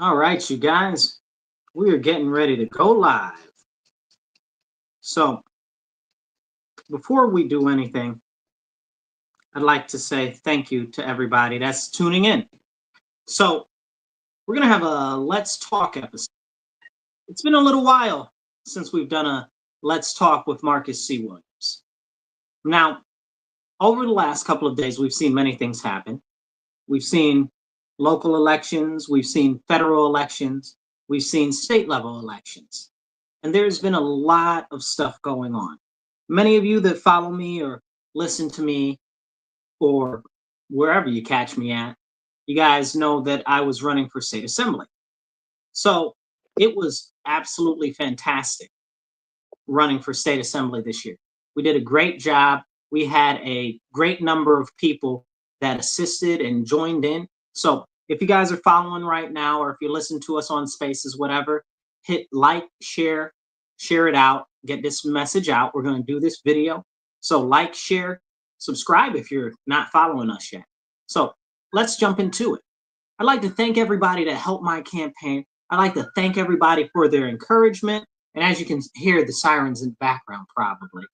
All right, you guys, we are getting ready to go live. So, before we do anything, I'd like to say thank you to everybody that's tuning in. So, we're going to have a Let's Talk episode. It's been a little while since we've done a Let's Talk with Marcus C. Williams. Now, over the last couple of days, we've seen many things happen. We've seen local elections, we've seen federal elections, we've seen state level elections. And there's been a lot of stuff going on. Many of you that follow me or listen to me or wherever you catch me at, you guys know that I was running for state assembly. So it was absolutely fantastic running for state assembly this year. We did a great job. We had a great number of people that assisted and joined in. So if you guys are following right now, or if you listen to us on Spaces, whatever, hit like, share it out, get this message out. We're going to do this video. So like, share, subscribe if you're not following us yet. So let's jump into it. I'd like to thank everybody that helped my campaign. I'd like to thank everybody for their encouragement. And as you can hear the sirens in the background, probably,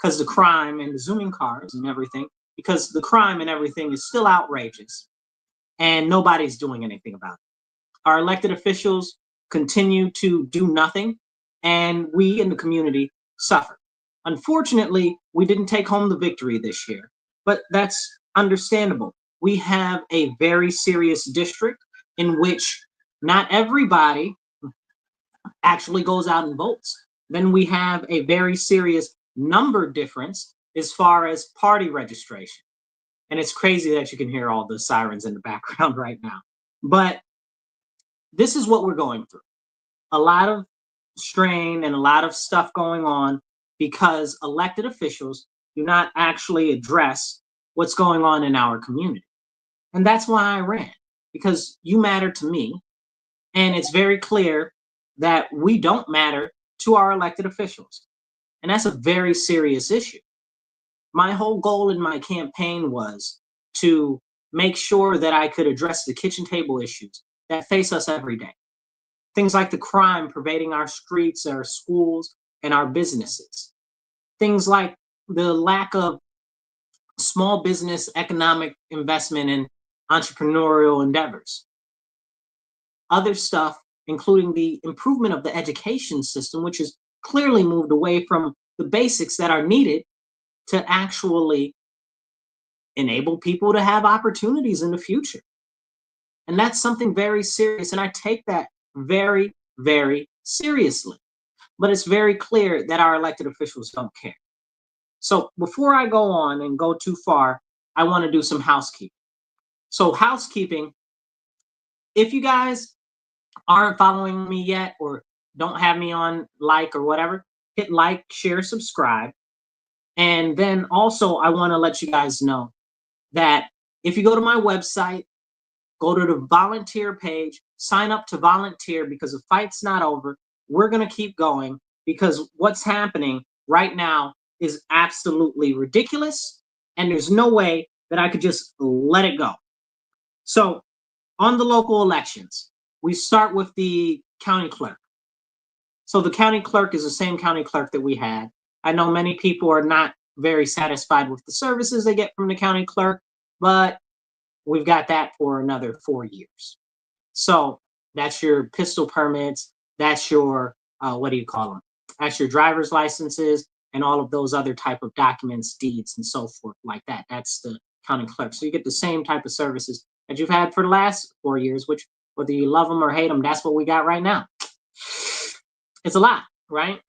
because the crime and the zooming cars and everything, because the crime and everything is still outrageous and nobody's doing anything about it. Our elected officials continue to do nothing, and we in the community suffer. Unfortunately, we didn't take home the victory this year, but that's understandable. We have a very serious district in which not everybody actually goes out and votes. Then we have a very serious number difference as far as party registration. And it's crazy that you can hear all the sirens in the background right now. But this is what we're going through. A lot of strain and a lot of stuff going on because elected officials do not actually address what's going on in our community. And that's why I ran, because you matter to me. And it's very clear that we don't matter to our elected officials. And that's a very serious issue. My whole goal in my campaign was to make sure that I could address the kitchen table issues that face us every day. Things like the crime pervading our streets, our schools, and our businesses. Things like the lack of small business economic investment in entrepreneurial endeavors. Other stuff, including the improvement of the education system, which has clearly moved away from the basics that are needed to actually enable people to have opportunities in the future. And that's something very serious. And I take that very, very seriously. But it's very clear that our elected officials don't care. So before I go on and go too far, I want to do some housekeeping. So housekeeping, if you guys aren't following me yet or don't have me on like or whatever, hit like, share, subscribe. And then also I want to let you guys know that if you go to my website, go to the volunteer page, sign up to volunteer, because the fight's not over. We're going to keep going, because what's happening right now is absolutely ridiculous. And there's no way that I could just let it go. So on the local elections, we start with the county clerk. So the county clerk is the same county clerk that we had. I know many people are not very satisfied with the services they get from the county clerk, but we've got that for another 4 years. So that's your pistol permits, that's your, what do you call them? That's your driver's licenses and all of those other type of documents, deeds, and so forth like that. That's the county clerk. So you get the same type of services that you've had for the last 4 years, which whether you love them or hate them, that's what we got right now. It's a lot, right?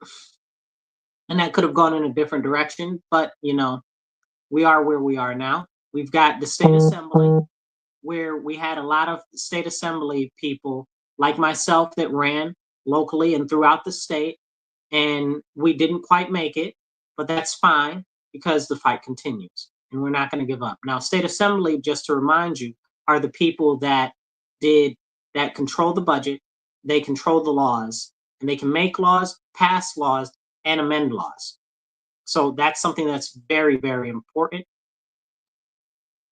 And that could have gone in a different direction, but you know, we are where we are now. We've got the state assembly, where we had a lot of state assembly people like myself that ran locally and throughout the state, and we didn't quite make it, but that's fine because the fight continues and we're not going to give up. Now, state assembly, just to remind you, are the people that control the budget, they control the laws, and they can make laws, pass laws, and amend laws. So that's something that's very, very important.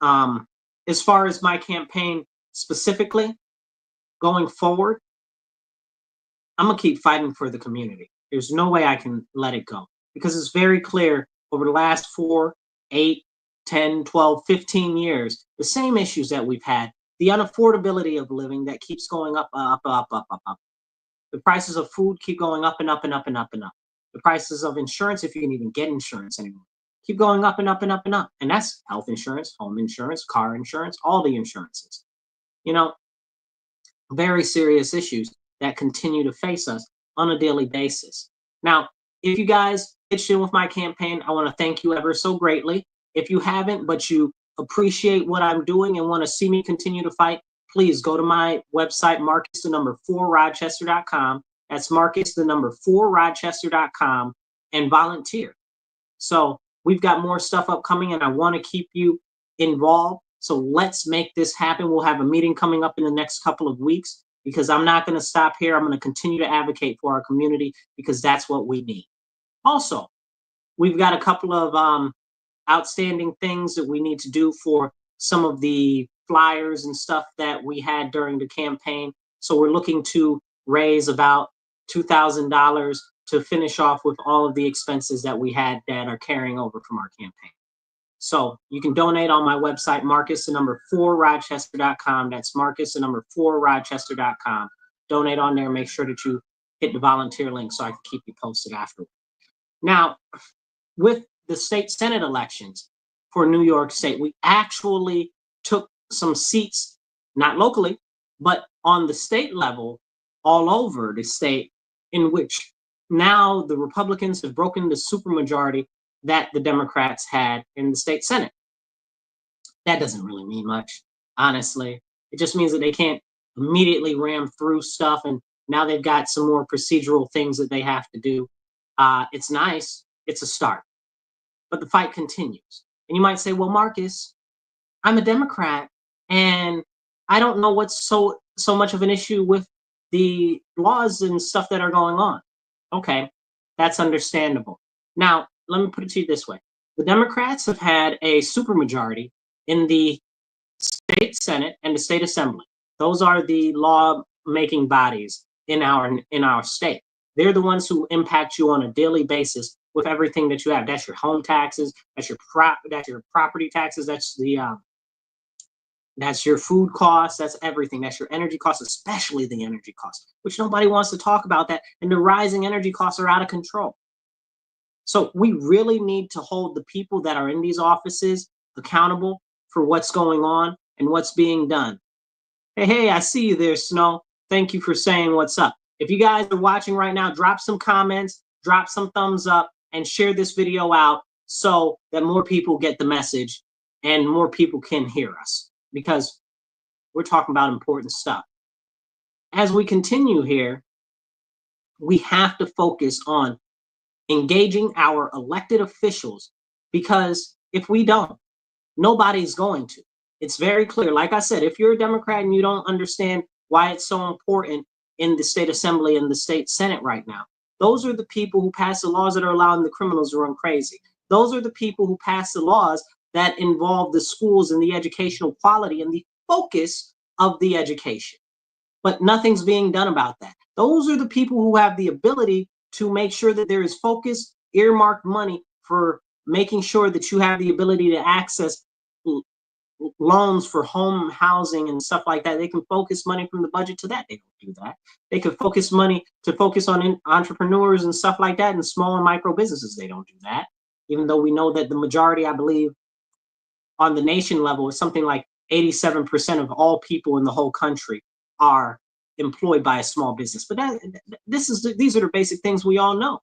As far as my campaign specifically, going forward, I'm going to keep fighting for the community. There's no way I can let it go because it's very clear over the last 4, 8, 10, 12, 15 years, the same issues that we've had, the unaffordability of living that keeps going up, up, up, up, up, up. The prices of food keep going up and up and up and up and up. The prices of insurance, if you can even get insurance anymore, keep going up and up and up and up. And that's health insurance, home insurance, car insurance, all the insurances. You know, very serious issues that continue to face us on a daily basis. Now, if you guys pitched in with my campaign, I want to thank you ever so greatly. If you haven't, but you appreciate what I'm doing and want to see me continue to fight, please go to my website, Marcus4Rochester.com. That's Marcus4Rochester.com and volunteer. So we've got more stuff upcoming and I want to keep you involved. So let's make this happen. We'll have a meeting coming up in the next couple of weeks because I'm not going to stop here. I'm going to continue to advocate for our community because that's what we need. Also, we've got a couple of outstanding things that we need to do for some of the flyers and stuff that we had during the campaign. So we're looking to raise about $2,000 to finish off with all of the expenses that we had that are carrying over from our campaign. So you can donate on my website, Marcus4Rochester.com. That's Marcus4Rochester.com. Donate on there. Make sure that you hit the volunteer link so I can keep you posted afterward. Now, with the state Senate elections for New York State, we actually took some seats, not locally, but on the state level, all over the state, in which now the Republicans have broken the supermajority that the Democrats had in the state Senate. That doesn't really mean much, honestly. It just means that they can't immediately ram through stuff, and now they've got some more procedural things that they have to do. It's nice. It's a start. But the fight continues. And you might say, well, Marcus, I'm a Democrat, and I don't know what's so much of an issue with the laws and stuff that are going on. Okay, that's understandable. Now, let me put it to you this way. The Democrats have had a supermajority in the state Senate and the state Assembly. Those are the law-making bodies in our state. They're the ones who impact you on a daily basis with everything that you have. That's your home taxes, that's your property taxes, that's your food costs, that's everything. That's your energy costs, especially the energy costs, which nobody wants to talk about that. And the rising energy costs are out of control. So we really need to hold the people that are in these offices accountable for what's going on and what's being done. Hey, I see you there, Snow. Thank you for saying what's up. If you guys are watching right now, drop some comments, drop some thumbs up, and share this video out so that more people get the message and more people can hear us, because we're talking about important stuff. As we continue here, we have to focus on engaging our elected officials, because if we don't, nobody's going to. It's very clear. Like I said, if you're a Democrat and you don't understand why it's so important in the state Assembly and the state Senate right now, those are the people who pass the laws that are allowing the criminals to run crazy. Those are the people who pass the laws that involve the schools and the educational quality and the focus of the education. But nothing's being done about that. Those are the people who have the ability to make sure that there is focused, earmarked money for making sure that you have the ability to access loans for home housing and stuff like that. They can focus money from the budget to that. They don't do that. They can focus money to focus on entrepreneurs and stuff like that and small and micro businesses. They don't do that. Even though we know that the majority, I believe, on the nation level is something like 87% of all people in the whole country are employed by a small business. But these are the basic things we all know.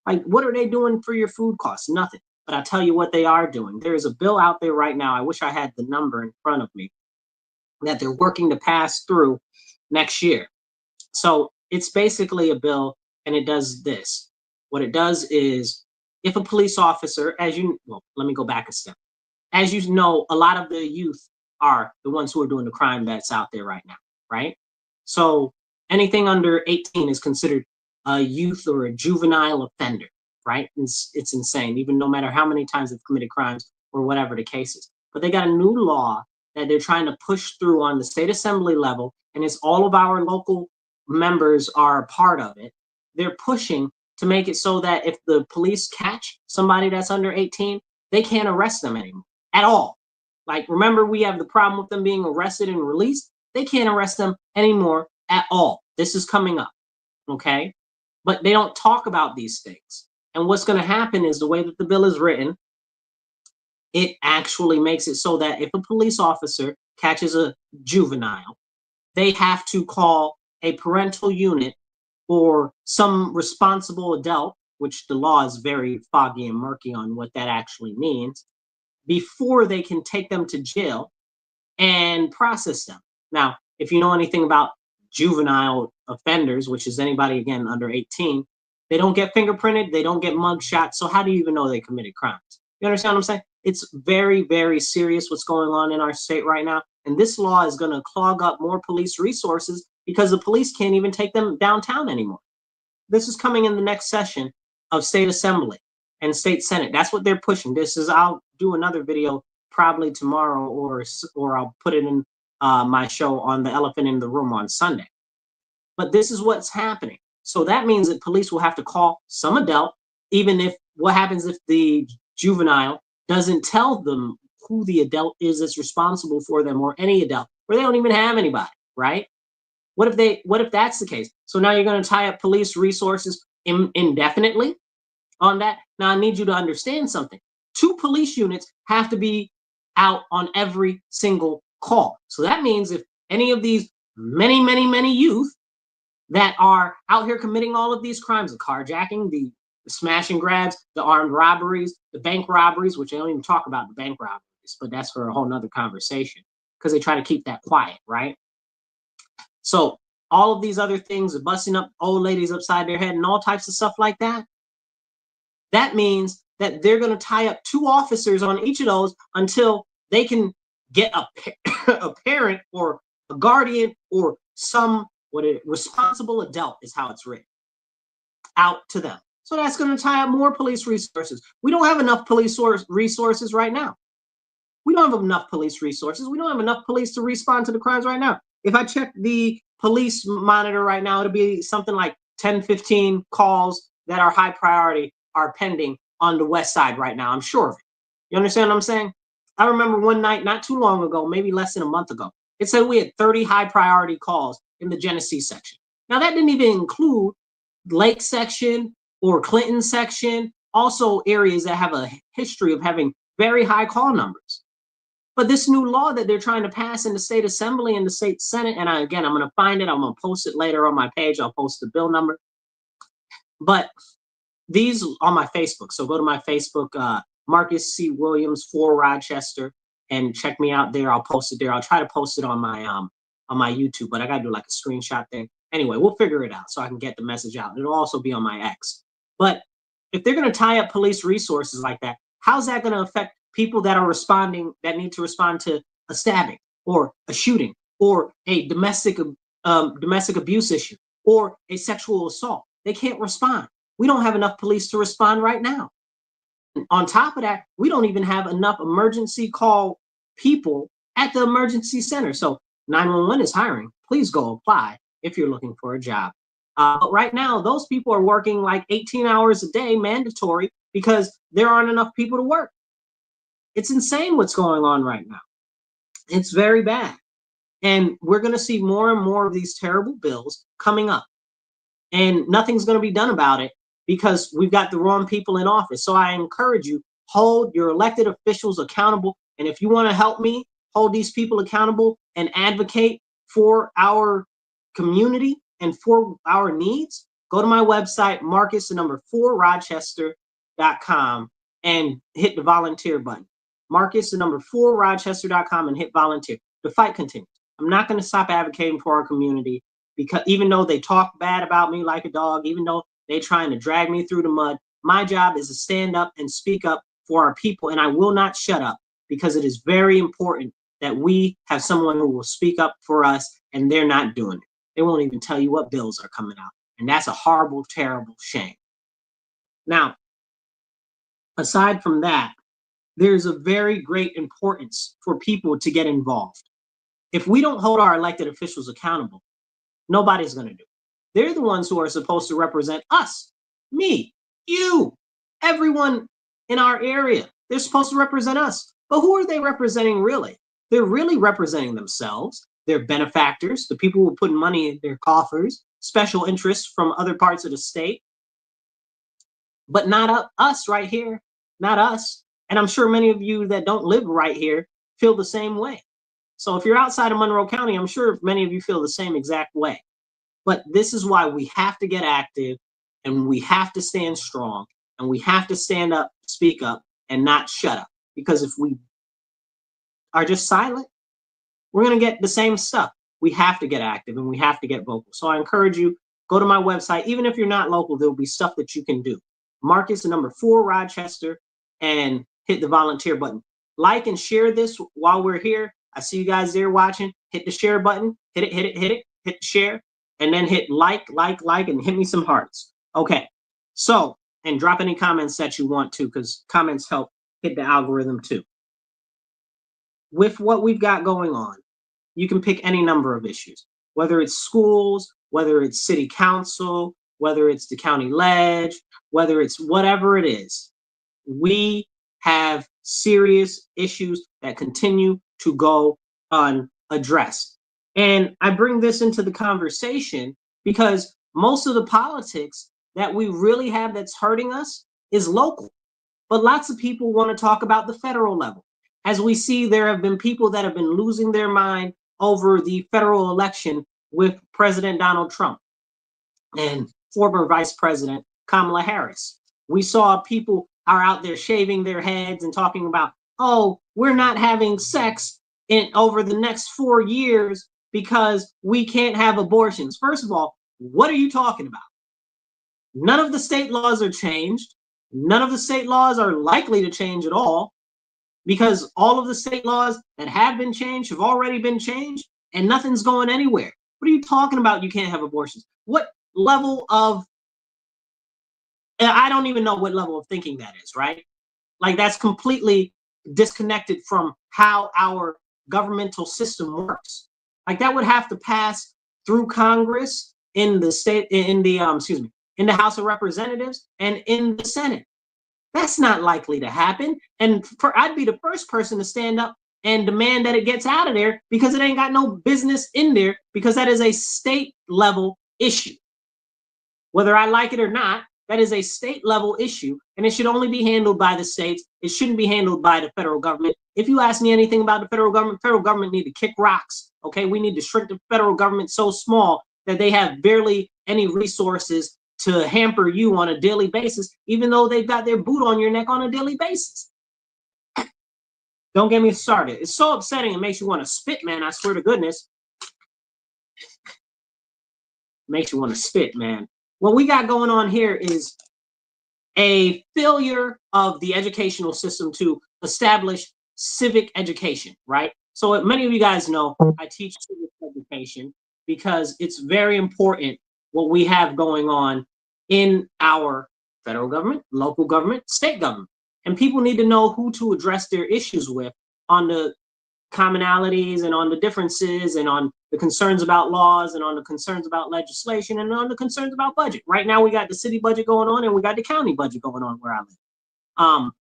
Like, what are they doing for your food costs? Nothing. But I'll tell you what they are doing. There is a bill out there right now. I wish I had the number in front of me that they're working to pass through next year. So it's basically a bill, and it does this. What it does is, if a police officer, let me go back a step. As you know, a lot of the youth are the ones who are doing the crime that's out there right now, right? So anything under 18 is considered a youth or a juvenile offender, right? It's insane, even no matter how many times they've committed crimes or whatever the case is. But they got a new law that they're trying to push through on the state assembly level, and it's all of our local members are a part of it. They're pushing to make it so that if the police catch somebody that's under 18, they can't arrest them anymore at all. Like, remember, we have the problem with them being arrested and released. They can't arrest them anymore at all. This is coming up, okay? But they don't talk about these things. And what's going to happen is the way that the bill is written, it actually makes it so that if a police officer catches a juvenile, they have to call a parental unit or some responsible adult, which the law is very foggy and murky on what that actually means, before they can take them to jail and process them. Now, if you know anything about juvenile offenders, which is anybody, again, under 18, they don't get fingerprinted, they don't get mug shots, so how do you even know they committed crimes? You understand what I'm saying? It's very, very serious what's going on in our state right now, and this law is going to clog up more police resources because the police can't even take them downtown anymore. This is coming in the next session of State Assembly and State Senate. That's what they're pushing. This is, I'll do another video probably tomorrow, or I'll put it in my show on the elephant in the room on Sunday. But this is what's happening. So that means that police will have to call some adult, even if, what happens if the juvenile doesn't tell them who the adult is that's responsible for them, or any adult, or they don't even have anybody, right? What if that's the case? So now you're going to tie up police resources indefinitely on that. Now I need you to understand something. 2 police units have to be out on every single call. So that means if any of these many youth that are out here committing all of these crimes, the carjacking, the smash and grabs, the armed robberies, the bank robberies, which they don't even talk about the bank robberies, but that's for a whole nother conversation because they try to keep that quiet, right? So all of these other things, busting up old ladies upside their head and all types of stuff like that, that means that they're going to tie up 2 officers on each of those until they can get a parent or a guardian or some responsible adult, is how it's written, out to them. So that's going to tie up more police resources. We don't have enough police resources right now. We don't have enough police resources. We don't have enough police to respond to the crimes right now. If I check the police monitor right now, it'll be something like 10, 15 calls that are high priority are pending on the west side right now. I'm sure of it. You understand what I'm saying? I remember one night, not too long ago, maybe less than a month ago, it said we had 30 high priority calls in the Genesee section. Now that didn't even include Lake section or Clinton section, also areas that have a history of having very high call numbers. But this new law that they're trying to pass in the state assembly and the state senate, and I'm going to find it, I'm going to post it later on my page, I'll post the bill number. But these on my Facebook, so go to my Facebook, Marcus C. Williams for Rochester, and check me out there. I'll post it there. I'll try to post it on my YouTube, but I got to do like a screenshot thing. Anyway, we'll figure it out so I can get the message out. It'll also be on my X. But if they're going to tie up police resources like that, how's that going to affect people that are responding, that need to respond to a stabbing or a shooting or a domestic abuse issue or a sexual assault? They can't respond. We don't have enough police to respond right now. And on top of that, we don't even have enough emergency call people at the emergency center. So 911 is hiring. Please go apply if you're looking for a job. But right now, those people are working like 18 hours a day, mandatory, because there aren't enough people to work. It's insane what's going on right now. It's very bad. And we're going to see more and more of these terrible bills coming up. And nothing's going to be done about it because we've got the wrong people in office. So I encourage you, hold your elected officials accountable. And if you want to help me hold these people accountable and advocate for our community and for our needs, go to my website, Marcus4Rochester.com, and hit the volunteer button. Marcus4Rochester.com and hit volunteer. The fight continues. I'm not going to stop advocating for our community, because even though they talk bad about me like a dog, even though they're trying to drag me through the mud, my job is to stand up and speak up for our people. And I will not shut up, because it is very important that we have someone who will speak up for us, and they're not doing it. They won't even tell you what bills are coming out. And that's a horrible, terrible shame. Now, aside from that, there's a very great importance for people to get involved. If we don't hold our elected officials accountable, nobody's going to do it. They're the ones who are supposed to represent us, me, you, everyone in our area. They're supposed to represent us. But who are they representing really? They're really representing themselves, their benefactors, the people who put money in their coffers, special interests from other parts of the state, but not us right here, not us. And I'm sure many of you that don't live right here feel the same way. So if you're outside of Monroe County, I'm sure many of you feel the same exact way. But this is why we have to get active, and we have to stand strong, and we have to stand up, speak up, and not shut up. Because if we are just silent, we're going to get the same stuff. We have to get active, and we have to get vocal. So I encourage you, go to my website. Even if you're not local, there'll be stuff that you can do. Marcus, the number 4, Rochester, and hit the volunteer button. Like and share this while we're here. I see you guys there watching. Hit the share button. Hit it, hit it, hit it. Hit the share. And then hit like, and hit me some hearts. Okay. So, and drop any comments that you want to, because comments help hit the algorithm too. With what we've got going on, you can pick any number of issues, whether it's schools, whether it's city council, whether it's the county ledge, whether it's whatever it is. We have serious issues that continue to go unaddressed. And I bring this into the conversation because most of the politics that we really have that's hurting us is local. But lots of people want to talk about the federal level. As we see, there have been people that have been losing their mind over the federal election with President Donald Trump and former Vice President Kamala Harris. We saw people are out there shaving their heads and talking about, oh, we're not having sex over the next 4 years because we can't have abortions. First of all, what are you talking about? None of the state laws are changed. None of the state laws are likely to change at all, because all of the state laws that have been changed have already been changed, and nothing's going anywhere. What are you talking about? You can't have abortions. What level of, I don't even know what level of thinking that is, right? Like, that's completely disconnected from how our governmental system works. Like, that would have to pass through Congress, in the state, in the in the House of Representatives, and in the Senate. That's not likely to happen. And I'd be the first person to stand up and demand that it gets out of there, because it ain't got no business in there, because that is a state level issue. Whether I like it or not, that is a state level issue, and it should only be handled by the states. It shouldn't be handled by the federal government. If you ask me anything about the federal government need to kick rocks. Okay, we need to shrink the federal government so small that they have barely any resources to hamper you on a daily basis, even though they've got their boot on your neck on a daily basis. Don't get me started. It's so upsetting. It makes you want to spit, man. I swear to goodness. Makes you want to spit, man. What we got going on here is a failure of the educational system to establish civic education, right? So many of you guys know I teach civic education because it's very important what we have going on in our federal government, local government, state government. And people need to know who to address their issues with on the commonalities and on the differences and on the concerns about laws and on the concerns about legislation and on the concerns about budget. Right now, we got the city budget going on and we got the county budget going on where I live.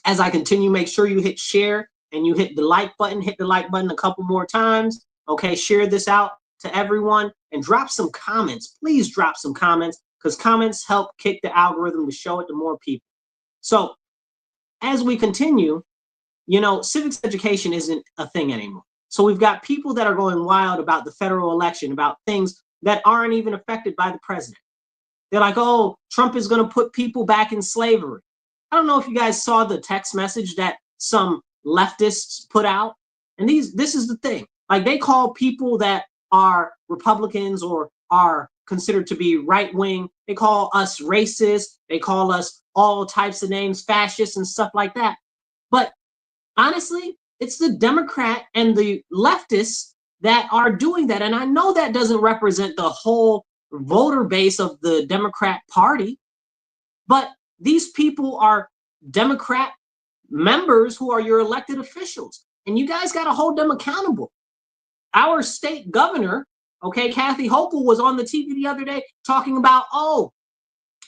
As I continue, make sure you hit share and you hit the like button. Hit the like button a couple more times. Okay, share this out to everyone and drop some comments. Please drop some comments, because comments help kick the algorithm to show it to more people. So as we continue, you know, civics education isn't a thing anymore. So we've got people that are going wild about the federal election, about things that aren't even affected by the president. They're like, oh, Trump is going to put people back in slavery. I don't know if you guys saw the text message that some leftists put out. And this is the thing. Like, they call people that are Republicans or are considered to be right-wing, they call us racist. They call us all types of names, fascists and stuff like that. But honestly, it's the Democrat and the leftists that are doing that. And I know that doesn't represent the whole voter base of the Democrat Party, but these people are Democrat members who are your elected officials, and you guys got to hold them accountable. Our state governor, okay, Kathy Hochul, was on the TV the other day talking about, oh,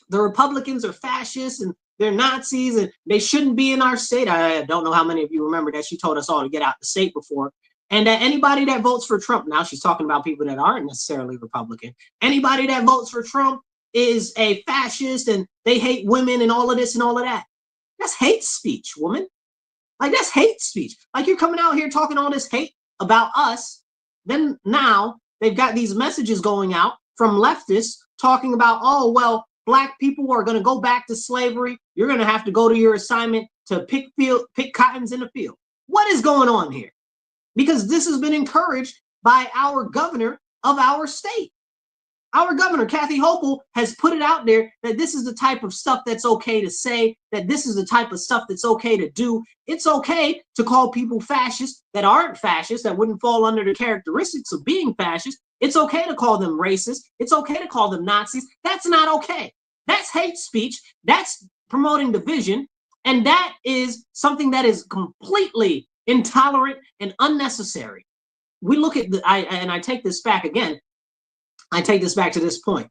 the Republicans are fascists and they're Nazis and they shouldn't be in our state. I don't know how many of you remember that she told us all to get out the state before. And that anybody that votes for Trump, now she's talking about people that aren't necessarily Republican, anybody that votes for Trump is a fascist and they hate women and all of this and all of that. That's hate speech, woman. Like, that's hate speech. Like, you're coming out here talking all this hate about us. Then now they've got these messages going out from leftists talking about, oh, well, Black people are going to go back to slavery. You're going to have to go to your assignment to pick cottons in the field. What is going on here? Because this has been encouraged by our governor of our state. Our governor, Kathy Hochul, has put it out there that this is the type of stuff that's okay to say, that this is the type of stuff that's okay to do. It's okay to call people fascists that aren't fascists, that wouldn't fall under the characteristics of being fascist. It's okay to call them racist. It's okay to call them Nazis. That's not okay. That's hate speech. That's promoting division. And that is something that is completely intolerant and unnecessary. We look at I take this back again. I take this back to this point.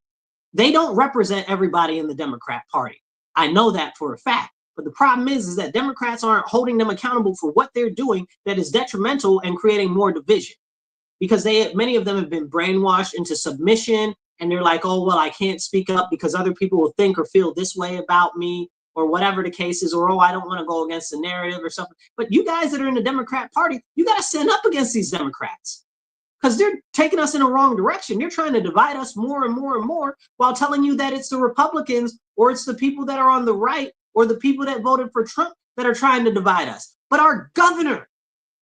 They don't represent everybody in the Democrat Party. I know that for a fact. But the problem is that Democrats aren't holding them accountable for what they're doing that is detrimental and creating more division. Because many of them have been brainwashed into submission, and they're like, oh, well, I can't speak up because other people will think or feel this way about me, or whatever the case is, or, oh, I don't want to go against the narrative or something. But you guys that are in the Democrat Party, you got to stand up against these Democrats. Because they're taking us in the wrong direction. They're trying to divide us more and more and more while telling you that it's the Republicans or it's the people that are on the right or the people that voted for Trump that are trying to divide us. But our governor,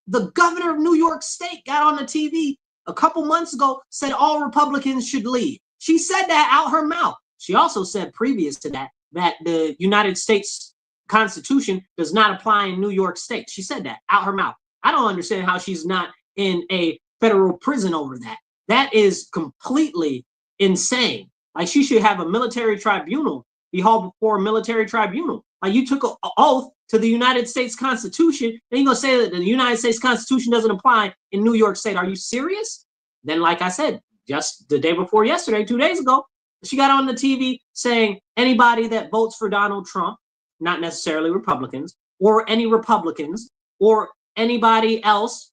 the governor of New York State, got on the TV a couple months ago, said all Republicans should leave. She said that out her mouth. She also said previous to that the United States Constitution does not apply in New York State. She said that out her mouth. I don't understand how she's not in a federal prison over that. That is completely insane. Like, she should have a military tribunal, be hauled before a military tribunal. Like, you took an oath to the United States Constitution, and you're gonna say that the United States Constitution doesn't apply in New York State. Are you serious? Then, like I said, just the day before yesterday, 2 days ago, she got on the TV saying anybody that votes for Donald Trump, not necessarily Republicans, or any Republicans, or anybody else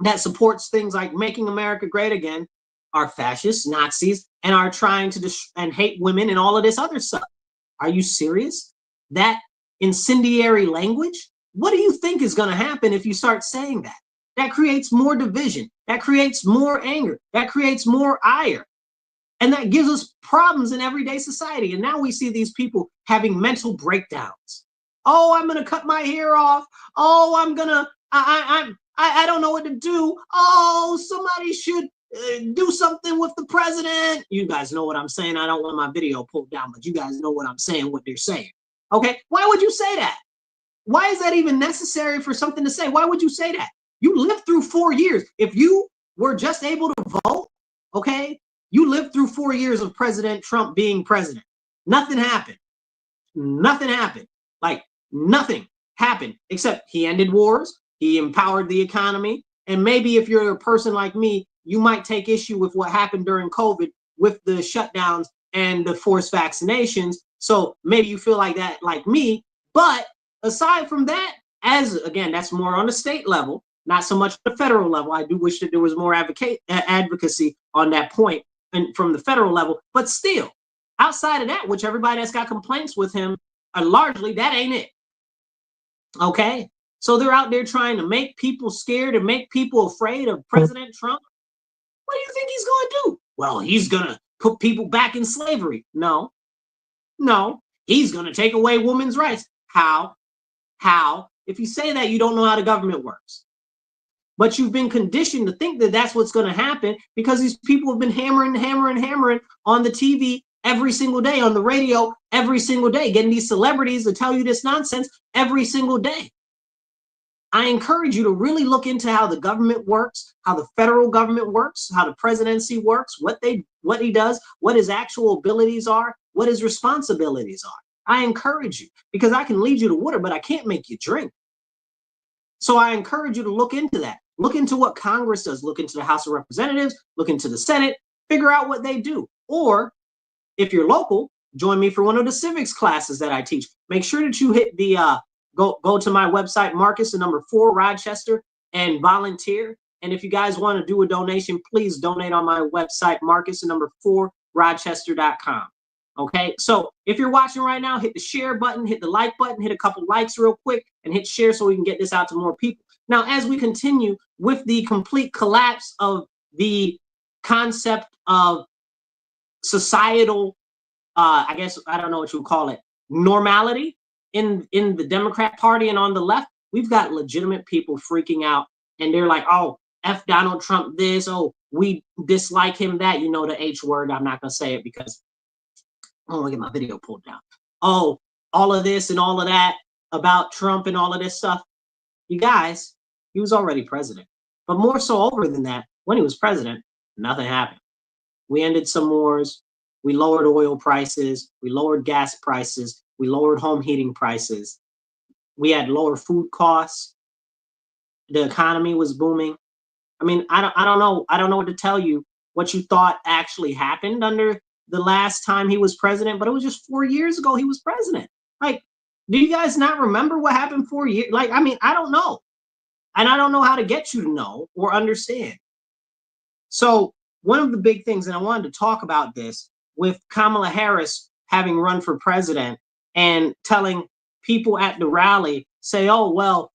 that supports things like making America great again, are fascists, Nazis, and are trying to and hate women and all of this other stuff. Are you serious? That incendiary language? What do you think is going to happen if you start saying that? That creates more division. That creates more anger. That creates more ire. And that gives us problems in everyday society. And now we see these people having mental breakdowns. Oh, I'm going to cut my hair off. Oh, I don't know what to do. Oh, somebody should do something with the president. You guys know what I'm saying. I don't want my video pulled down, but you guys know what I'm saying, what they're saying. Okay, why would you say that? Why is that even necessary for something to say? Why would you say that? You lived through 4 years. If you were just able to vote, okay, you lived through 4 years of President Trump being president. Nothing happened. Nothing happened. Like, nothing happened except he ended wars. He empowered the economy. And maybe if you're a person like me, you might take issue with what happened during COVID with the shutdowns and the forced vaccinations. So maybe you feel like that, like me. But aside from that, again, that's more on the state level, not so much the federal level. I do wish that there was more advocacy on that point and from the federal level. But still, outside of that, which everybody that's got complaints with him are largely, that ain't it. Okay? So they're out there trying to make people scared and make people afraid of President Trump. What do you think he's going to do? Well, he's going to put people back in slavery. No. He's going to take away women's rights. How? If you say that, you don't know how the government works. But you've been conditioned to think that that's what's going to happen because these people have been hammering on the TV every single day, on the radio every single day, getting these celebrities to tell you this nonsense every single day. I encourage you to really look into how the government works, how the federal government works, how the presidency works, what he does, what his actual abilities are, what his responsibilities are. I encourage you, because I can lead you to water, but I can't make you drink. So I encourage you to look into that. Look into what Congress does. Look into the House of Representatives. Look into the Senate. Figure out what they do. Or if you're local, join me for one of the civics classes that I teach. Make sure that you hit the go to my website, Marcus, the number 4, Rochester, and volunteer. And if you guys want to do a donation, please donate on my website, Marcus, the number 4, Rochester.com. Okay, so if you're watching right now, hit the share button, hit the like button, hit a couple likes real quick, and hit share so we can get this out to more people. Now, as we continue with the complete collapse of the concept of societal, I guess, I don't know what you would call it, normality in the Democrat Party and on the left, we've got legitimate people freaking out, and they're like, oh, F Donald Trump this, oh, we dislike him that, you know, the H word. I'm not going to say it because I want to get my video pulled down. Oh, all of this and all of that about Trump and all of this stuff. You guys, he was already president. But more so over than that, when he was president, nothing happened. We ended some wars. We lowered oil prices. We lowered gas prices. We lowered home heating prices. We had lower food costs. The economy was booming. I mean, I don't know. I don't know what to tell you what you thought actually happened under the last time he was president, but it was just 4 years ago he was president. Like, do you guys not remember what happened 4 years? Like, I mean, I don't know. And I don't know how to get you to know or understand. So one of the big things, and I wanted to talk about this, with Kamala Harris having run for president and telling people at the rally, say, oh, well,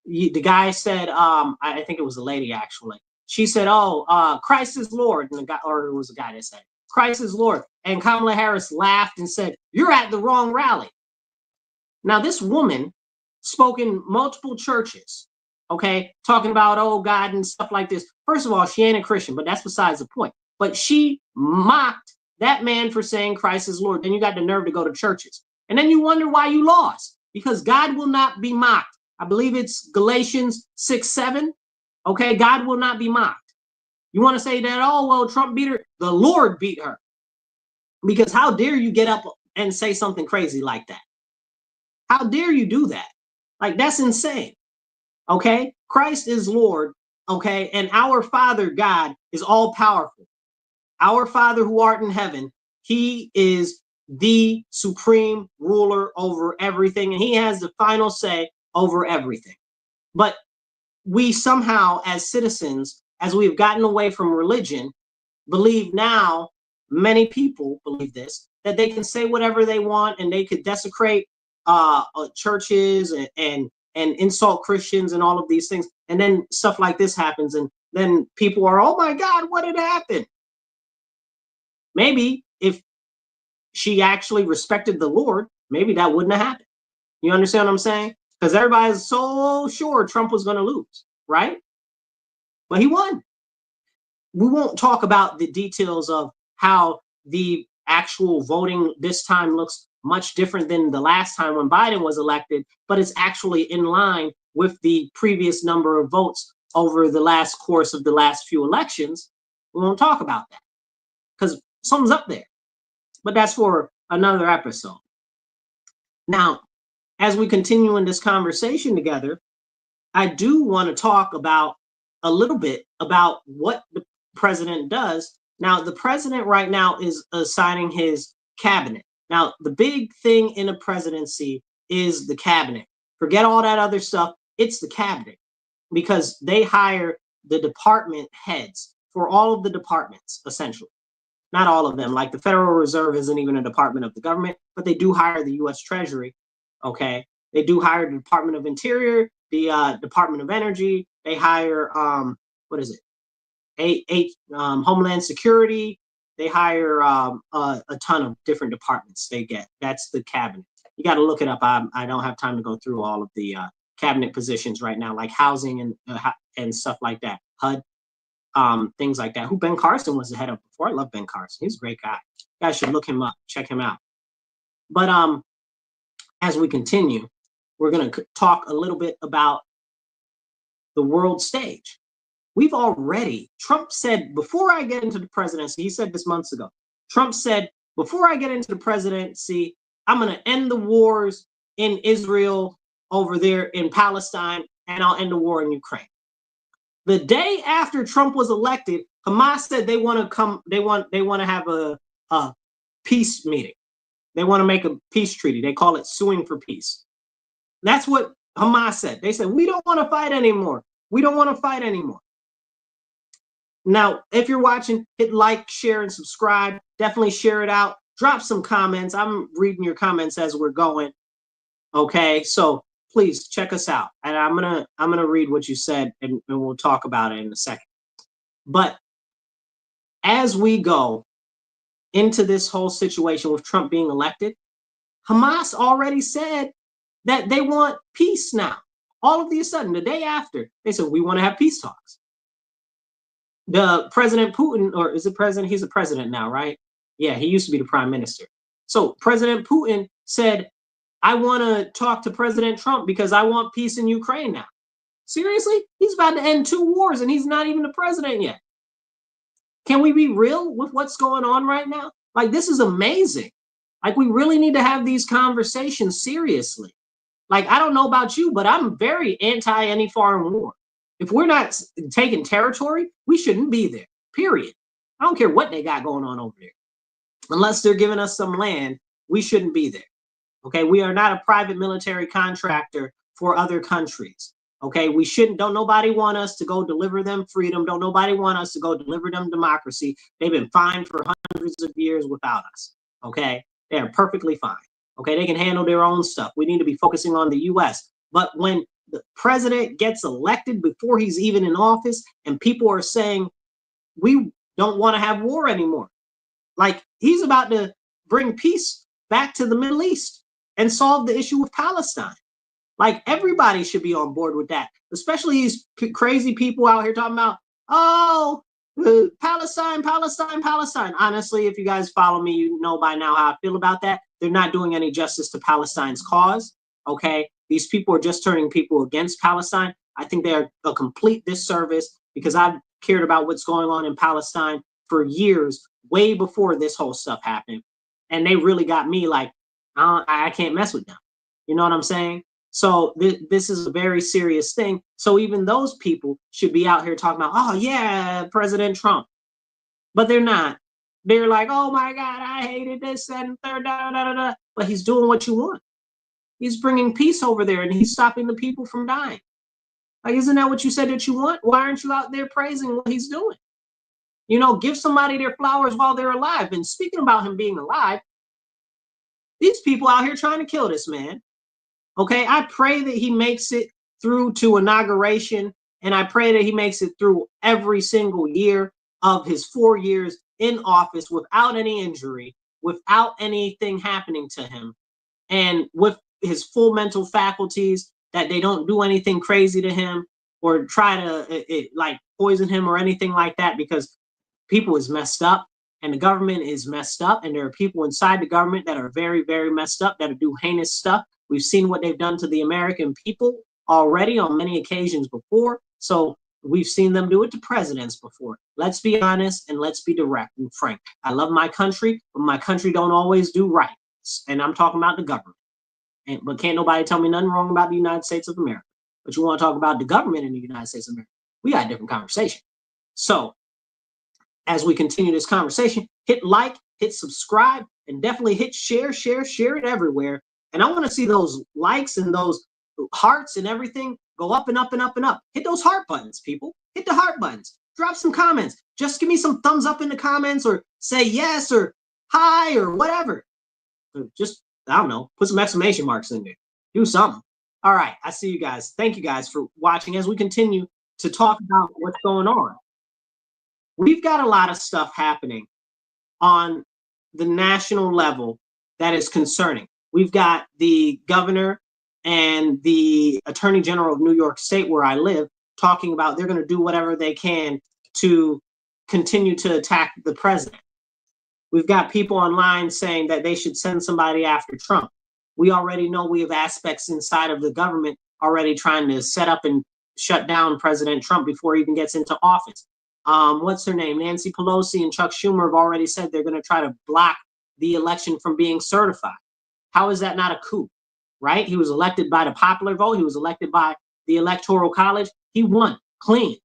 the guy said, I think it was a lady actually. She said, oh, Christ is Lord. And the guy, or it was a guy that said, Christ is Lord. And Kamala Harris laughed and said, you're at the wrong rally. Now, this woman spoke in multiple churches, okay, talking about, oh, God and stuff like this. First of all, she ain't a Christian, but that's besides the point. But she mocked that man for saying Christ is Lord. Then you got the nerve to go to churches. And then you wonder why you lost, because God will not be mocked. I believe it's Galatians 6:7. Okay, God will not be mocked. You want to say that, oh, well, Trump beat her. The Lord beat her. Because how dare you get up and say something crazy like that? How dare you do that? Like, that's insane. Okay, Christ is Lord. Okay, and our Father God is all powerful. Our Father who art in heaven, he is the supreme ruler over everything, and he has the final say over everything. But we somehow, as citizens, as we've gotten away from religion, believe now, many people believe this, that they can say whatever they want and they could desecrate churches and insult Christians and all of these things. And then stuff like this happens, and then people are, oh my God, what had happened? Maybe if she actually respected the Lord, maybe that wouldn't have happened. You understand what I'm saying? Because everybody's so sure Trump was going to lose, right? But he won. We won't talk about the details of how the actual voting this time looks much different than the last time when Biden was elected, but it's actually in line with the previous number of votes over the last course of the last few elections. We won't talk about that because something's up there, but that's for another episode. Now, as we continue in this conversation together, I do want to talk about a little bit about what the president does. Now, the president right now is assigning his cabinet. Now, the big thing in a presidency is the cabinet. Forget all that other stuff. It's the cabinet, because they hire the department heads for all of the departments, essentially. Not all of them. Like the Federal Reserve isn't even a department of the government, but they do hire the U.S. Treasury. Okay. They do hire the Department of Interior, the Department of Energy. They hire, what is it? Homeland Security. They hire a ton of different departments they get. That's the cabinet. You got to look it up. I don't have time to go through all of the cabinet positions right now, like housing and stuff like that. HUD, things like that. Who Ben Carson was the head of before. I love Ben Carson. He's a great guy. You guys should look him up, check him out. But as we continue, we're going to talk a little bit about the world stage. We've already, Trump said, before I get into the presidency, he said this months ago, Trump said, before I get into the presidency, I'm going to end the wars in Israel over there in Palestine, and I'll end the war in Ukraine. The day after Trump was elected, Hamas said they want to come, they want to have a peace meeting. They want to make a peace treaty. They call it suing for peace. That's what Hamas said. They said, we don't want to fight anymore. We don't want to fight anymore. Now, if you're watching, hit like, share, and subscribe. Definitely share it out. Drop some comments. I'm reading your comments as we're going. Okay, so please check us out. And I'm gonna read what you said, and we'll talk about it in a second. But as we go into this whole situation with Trump being elected, Hamas already said that they want peace now. All of a sudden, the day after, they said, we want to have peace talks. The President Putin, or is it president? He's a president now, right? Yeah, he used to be the prime minister. So President Putin said, I want to talk to President Trump because I want peace in Ukraine now. Seriously? He's about to end 2 wars and he's not even the president yet. Can we be real with what's going on right now? Like, this is amazing. Like, we really need to have these conversations seriously. Like, I don't know about you, but I'm very anti any foreign war. If we're not taking territory, we shouldn't be there, period. I don't care what they got going on over there. Unless they're giving us some land, we shouldn't be there. Okay, we are not a private military contractor for other countries. Okay, we shouldn't, don't nobody want us to go deliver them freedom. Don't nobody want us to go deliver them democracy. They've been fine for hundreds of years without us. Okay, they are perfectly fine. Okay, they can handle their own stuff. We need to be focusing on the US. But when the president gets elected before he's even in office and people are saying, we don't want to have war anymore. Like, he's about to bring peace back to the Middle East and solve the issue with Palestine. Like, everybody should be on board with that, especially these crazy people out here talking about, oh, Palestine, Palestine, Palestine. Honestly, if you guys follow me, you know by now how I feel about that. They're not doing any justice to Palestine's cause, okay? These people are just turning people against Palestine. I think they are a complete disservice because I've cared about what's going on in Palestine for years, way before this whole stuff happened. And they really got me like, I can't mess with them. You know what I'm saying? So this is a very serious thing. So even those people should be out here talking about, oh yeah, President Trump. But they're not. They're like, oh my God, I hated this and third, da, da, da, da. But he's doing what you want. He's bringing peace over there and he's stopping the people from dying. Like, isn't that what you said that you want? Why aren't you out there praising what he's doing? You know, give somebody their flowers while they're alive. And speaking about him being alive, these people out here trying to kill this man. Okay, I pray that he makes it through to inauguration, and I pray that he makes it through every single year of his 4 years in office without any injury, without anything happening to him, and with his full mental faculties, that they don't do anything crazy to him or try to like poison him or anything like that, because people is messed up and the government is messed up, and there are people inside the government that are very, very messed up, that do heinous stuff. We've seen what they've done to the American people already on many occasions before. So we've seen them do it to presidents before. Let's be honest and let's be direct and frank. I love my country, but my country don't always do right. And I'm talking about the government. But can't nobody tell me nothing wrong about the United States of America. But you want to talk about the government in the United States of America, we got a different conversation. So as we continue this conversation, hit like, hit subscribe, and definitely hit share it everywhere. And I want to see those likes and those hearts and everything go up and up and up and up. Hit those heart buttons, people. Hit the heart buttons. Drop some comments. Just give me some thumbs up in the comments, or say yes or hi or whatever. Or just, I don't know, put some exclamation marks in there. Do something. All right. I see you guys. Thank you guys for watching as we continue to talk about what's going on. We've got a lot of stuff happening on the national level that is concerning. We've got the governor and the attorney general of New York State, where I live, talking about they're going to do whatever they can to continue to attack the president. We've got people online saying that they should send somebody after Trump. We already know we have aspects inside of the government already trying to set up and shut down President Trump before he even gets into office. What's her name? Nancy Pelosi and Chuck Schumer have already said they're going to try to block the election from being certified. How is that not a coup? Right? He was elected by the popular vote. He was elected by the electoral college. He won clean.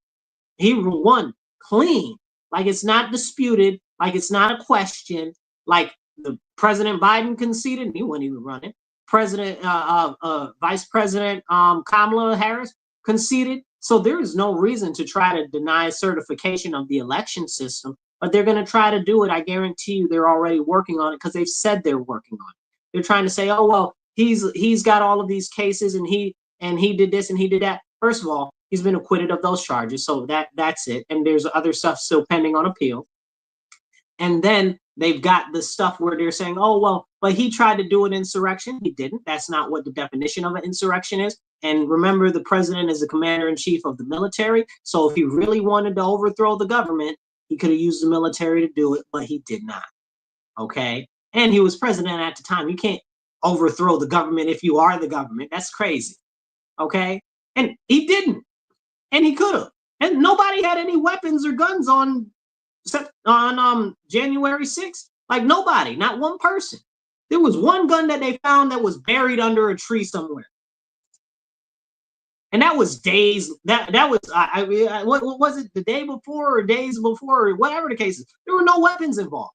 He won clean. Like it's not disputed. Like it's not a question. Like the President Biden conceded, and he wasn't even running. Vice President Kamala Harris conceded. So there is no reason to try to deny certification of the election system, but they're going to try to do it. I guarantee you they're already working on it because they've said they're working on it. They're trying to say, oh, well, he's got all of these cases and he did this and he did that. First of all, he's been acquitted of those charges, so that's it. And there's other stuff still pending on appeal. And then they've got the stuff where they're saying, oh, well, but he tried to do an insurrection. He didn't. That's not what the definition of an insurrection is. And remember, the president is the commander in chief of the military. So if he really wanted to overthrow the government, he could have used the military to do it, but he did not. Okay. And he was president at the time. You can't overthrow the government if you are the government. That's crazy. Okay. And he didn't. And he could have. And nobody had any weapons or guns on January 6th. Like nobody, not one person. There was one gun that they found that was buried under a tree somewhere. And that was days. That was what was it, the day before or days before or whatever the case is. There were no weapons involved.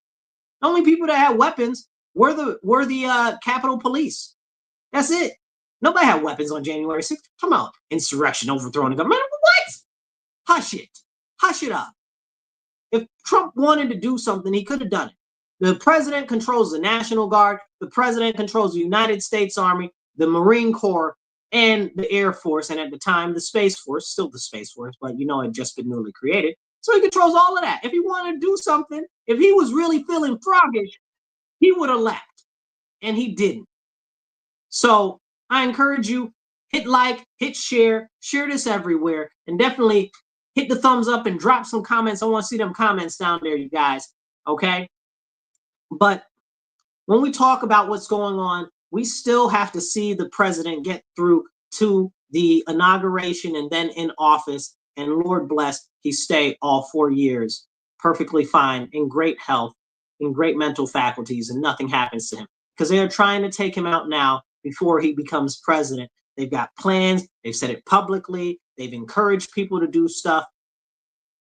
The only people that had weapons were the Capitol Police. That's it. Nobody had weapons on January 6th. Come on, insurrection, overthrowing the government. What? Hush it. Hush it up. If Trump wanted to do something, he could have done it. The president controls the National Guard. The president controls the United States Army, the Marine Corps, and the Air Force. And at the time, the Space Force, still the Space Force, but it had just been newly created. So he controls all of that. If he wanted to do something, if he was really feeling froggish, he would have left. And he didn't. So I encourage you, hit like, hit share this everywhere, and definitely hit the thumbs up and drop some comments. I want to see them comments down there, you guys. Okay? But when we talk about what's going on, we still have to see the president get through to the inauguration and then in office. And Lord bless, he stay all 4 years perfectly fine, in great health, in great mental faculties, and nothing happens to him. Because they are trying to take him out now before he becomes president. They've got plans. They've said it publicly. They've encouraged people to do stuff.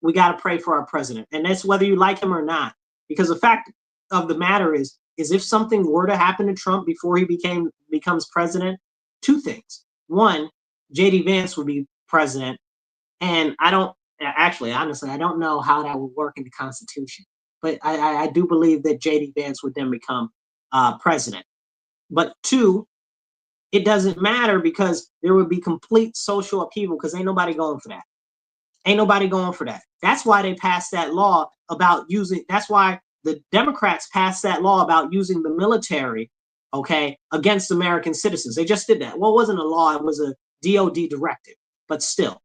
We got to pray for our president. And that's whether you like him or not. Because the fact of the matter is if something were to happen to Trump before he becomes president, two things. One, J.D. Vance would be president. And honestly, I don't know how that would work in the Constitution. But I do believe that J.D. Vance would then become president. But two, it doesn't matter because there would be complete social upheaval because ain't nobody going for that. Ain't nobody going for that. That's why they passed that law about that's why the Democrats passed that law about using the military, okay, against American citizens. They just did that. Well, it wasn't a law, it was a DOD directive, but still.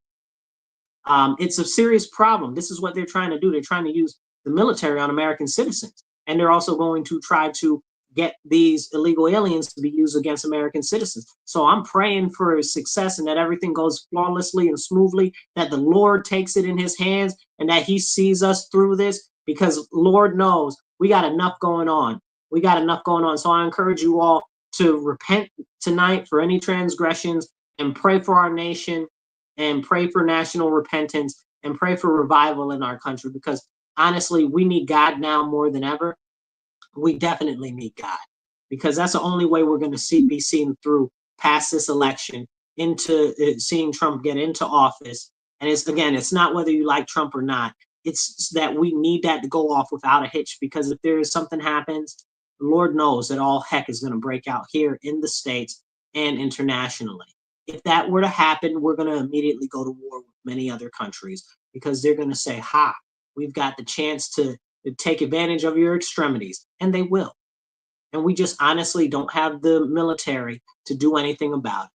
It's a serious problem. This is what they're trying to do. They're trying to use the military on American citizens. And they're also going to try to get these illegal aliens to be used against American citizens. So I'm praying for success and that everything goes flawlessly and smoothly, that the Lord takes it in his hands and that he sees us through this, because Lord knows we got enough going on. We got enough going on. So I encourage you all to repent tonight for any transgressions and pray for our nation and pray for national repentance and pray for revival in our country, because honestly, we need God now more than ever. We definitely need God, because that's the only way we're going to be seen through past this election into seeing Trump get into office. And it's not whether you like Trump or not. It's that we need that to go off without a hitch, because if there is something happens, Lord knows that all heck is going to break out here in the States and internationally. If that were to happen, we're going to immediately go to war with many other countries, because they're going to say, ha, we've got the chance to take advantage of your extremities, and they will. And we just honestly don't have the military to do anything about it.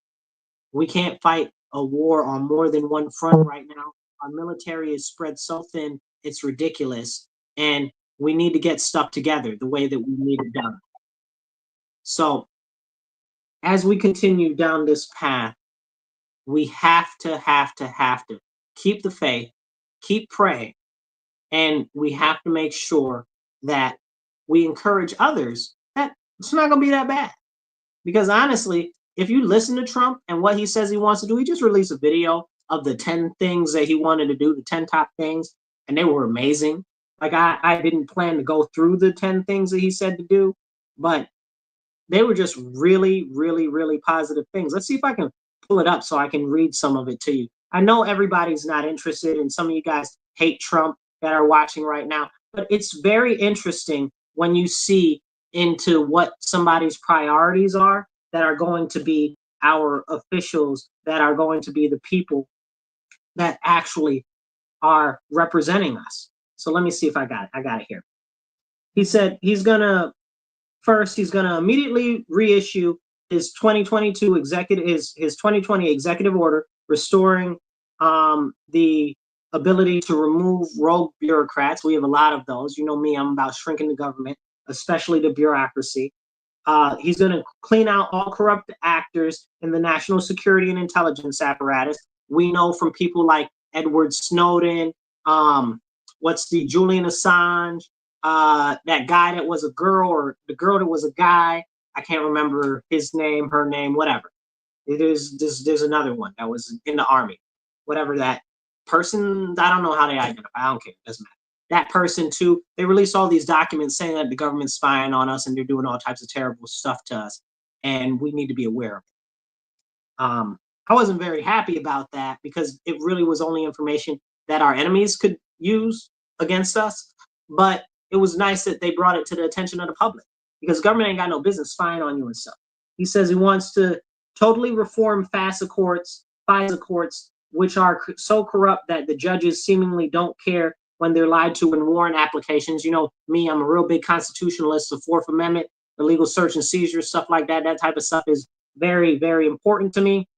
We can't fight a war on more than one front right now. Our military is spread so thin, it's ridiculous. And we need to get stuff together the way that we need it done. So as we continue down this path, we have to keep the faith, keep praying, and we have to make sure that we encourage others that it's not going to be that bad. Because honestly, if you listen to Trump and what he says he wants to do, he just released a video of the 10 things that he wanted to do, the 10 top things, and they were amazing. Like I didn't plan to go through the 10 things that he said to do, but they were just really, really, really positive things. Let's see if I can pull it up so I can read some of it to you. I know everybody's not interested, and some of you guys hate Trump that are watching right now, but it's very interesting when you see into what somebody's priorities are that are going to be our officials, that are going to be the people that actually are representing us. So let me see if I got it. I got it here. He said he's going to immediately reissue his 2022 his 2020 executive order restoring the ability to remove rogue bureaucrats. We have a lot of those. You know me, I'm about shrinking the government, especially the bureaucracy. He's going to clean out all corrupt actors in the national security and intelligence apparatus. We know from people like Edward Snowden, Julian Assange, that guy that was a girl, or the girl that was a guy. I can't remember his name, her name, whatever. There's another one that was in the army, whatever that person. I don't know how they identify. I don't care. It doesn't matter. That person too. They released all these documents saying that the government's spying on us and they're doing all types of terrible stuff to us, and we need to be aware of it. I wasn't very happy about that because it really was only information that our enemies could use against us. But it was nice that they brought it to the attention of the public, because government ain't got no business spying on you and stuff. He says he wants to totally reform FISA courts, which are so corrupt that the judges seemingly don't care when they're lied to in warrant applications. You know me, I'm a real big constitutionalist. The Fourth Amendment, illegal search and seizure, stuff like that, that type of stuff is very, very important to me.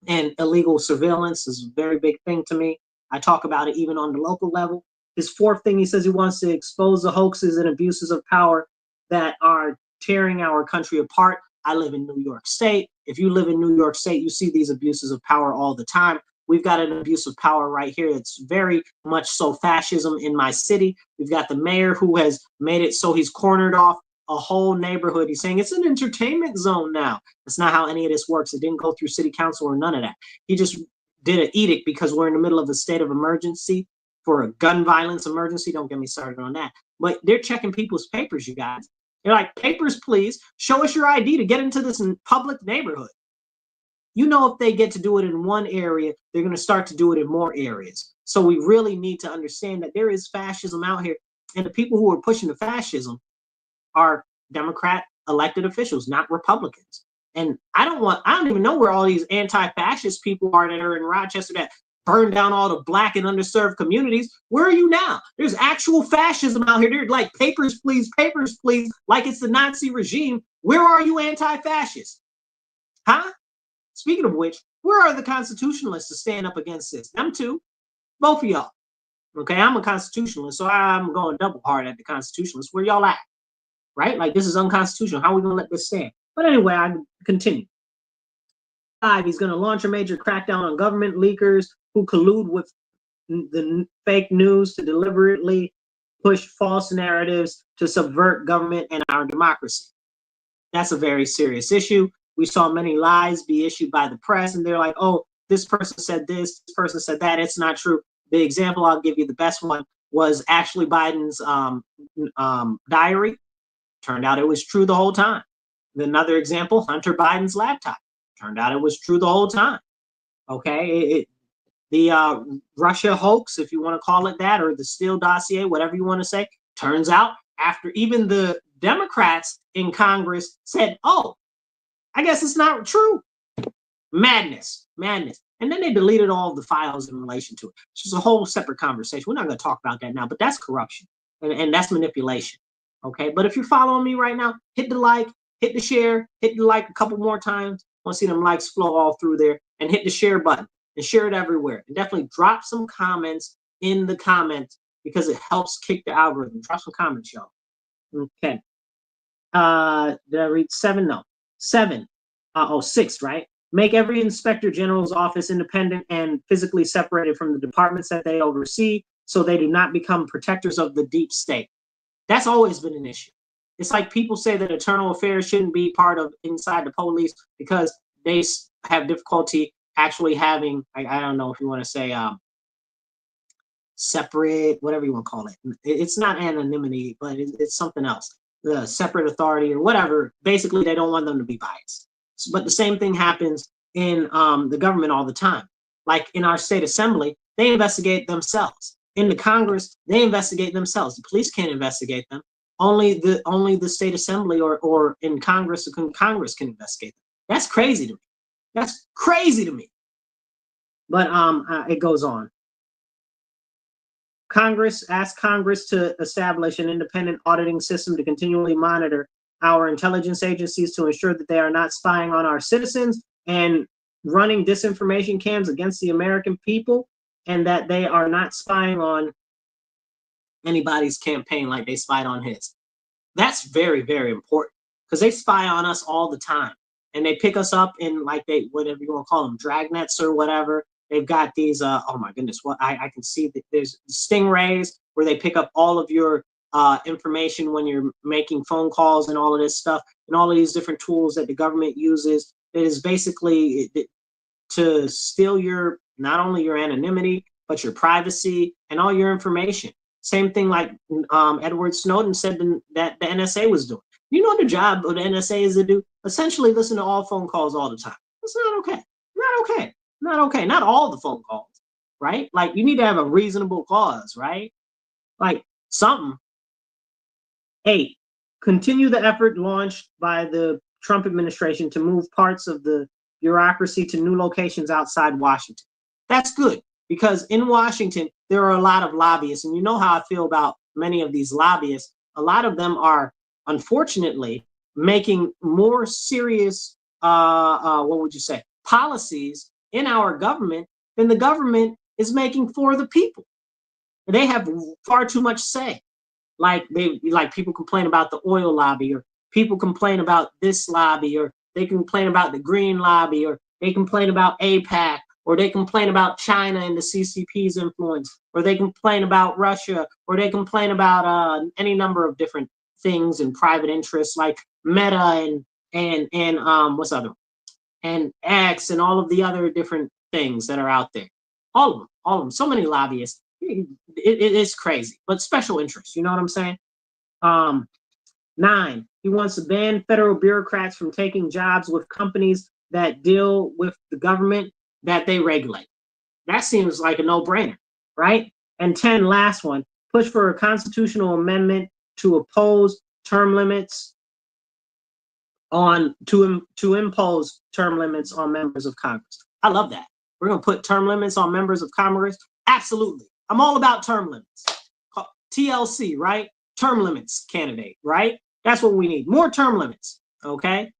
And illegal surveillance is a very big thing to me. I talk about it even on the local level. His fourth thing, he says he wants to expose the hoaxes and abuses of power that are tearing our country apart. I live in New York State. If you live in New York State, you see these abuses of power all the time. We've got an abuse of power right here. It's very much so fascism in my city. We've got the mayor who has made it so he's cornered off a whole neighborhood. He's saying it's an entertainment zone now. That's not how any of this works. It didn't go through city council or none of that. He just did an edict because we're in the middle of a state of emergency for a gun violence emergency. Don't get me started on that. But they're checking people's papers, you guys. They're like, papers, please. Show us your ID to get into this public neighborhood. You know, if they get to do it in one area, they're going to start to do it in more areas. So we really need to understand that there is fascism out here. And the people who are pushing the fascism are Democrat elected officials, not Republicans. And I don't even know where all these anti-fascist people are that are in Rochester that burn down all the black and underserved communities. Where are you now? There's actual fascism out here. They're like, papers, please, like it's the Nazi regime. Where are you anti-fascists? Huh? Speaking of which, where are the constitutionalists to stand up against this? Them too. Both of y'all. Okay, I'm a constitutionalist, so I'm going double hard at the constitutionalists. Where y'all at? Right? Like, this is unconstitutional. How are we going to let this stand? But anyway, I continue. 5, he's going to launch a major crackdown on government leakers who collude with the fake news to deliberately push false narratives to subvert government and our democracy. That's a very serious issue. We saw many lies be issued by the press, and they're like, oh, this person said this person said that. It's not true. The example I'll give you, the best one, was Ashley Biden's diary. Turned out it was true the whole time. Another example, Hunter Biden's laptop. Turned out it was true the whole time. Okay, the Russia hoax, if you want to call it that, or the Steele dossier, whatever you want to say, turns out after even the Democrats in Congress said, oh, I guess it's not true. Madness. And then they deleted all of the files in relation to it. It's just a whole separate conversation. We're not going to talk about that now, but that's corruption and that's manipulation. Okay, but if you're following me right now, hit the like, hit the share, hit the like a couple more times. I want to see them likes flow all through there, and hit the share button and share it everywhere. And definitely drop some comments in the comments because it helps kick the algorithm. Drop some comments, y'all. Okay. Did I read 7? No. 7. 6, right? Make every inspector general's office independent and physically separated from the departments that they oversee so they do not become protectors of the deep state. That's always been an issue. It's like people say that internal affairs shouldn't be part of inside the police because they have difficulty actually having, I don't know if you want to say separate, whatever you want to call it. It's not anonymity, but it's something else. The separate authority or whatever. Basically, they don't want them to be biased. But the same thing happens in the government all the time. Like in our state assembly, they investigate themselves. In the Congress, they investigate themselves. The police can't investigate them. Only the state assembly or in Congress can investigate them. That's crazy to me. That's crazy to me. But it goes on. Congress asked Congress to establish an independent auditing system to continually monitor our intelligence agencies to ensure that they are not spying on our citizens and running disinformation camps against the American people, and that they are not spying on anybody's campaign like they spied on his. That's very, very important because they spy on us all the time, and they pick us up in like whatever you want to call them, dragnets or whatever. They've got these, oh my goodness, what I can see that there's stingrays where they pick up all of your information when you're making phone calls and all of this stuff, and all of these different tools that the government uses. It is basically to steal not only your anonymity, but your privacy and all your information. Same thing like Edward Snowden said that the NSA was doing. You know what the job of the NSA is to do? Essentially listen to all phone calls all the time. It's not okay. Not okay. Not okay. Not all the phone calls, right? Like you need to have a reasonable cause, right? Like something. 8, continue the effort launched by the Trump administration to move parts of the bureaucracy to new locations outside Washington. That's good because in Washington, there are a lot of lobbyists, and you know how I feel about many of these lobbyists. A lot of them are, unfortunately, making more serious, what would you say, policies in our government than the government is making for the people. They have far too much say. Like people complain about the oil lobby, or people complain about this lobby, or they complain about the green lobby, or they complain about AIPAC, or they complain about China and the CCP's influence, or they complain about Russia, or they complain about any number of different things and private interests like Meta and what's other, and X and all of the other different things that are out there. All of them. So many lobbyists. It is crazy, but special interests. You know what I'm saying? 9, he wants to ban federal bureaucrats from taking jobs with companies that deal with the government that they regulate. That seems like a no-brainer, right? And 10, last one, push for a constitutional amendment to oppose term limits to impose term limits on members of Congress. I love that. We're going to put term limits on members of Congress. Absolutely. I'm all about term limits. TLC, right? Term limits candidate, right? That's what we need. More term limits, okay?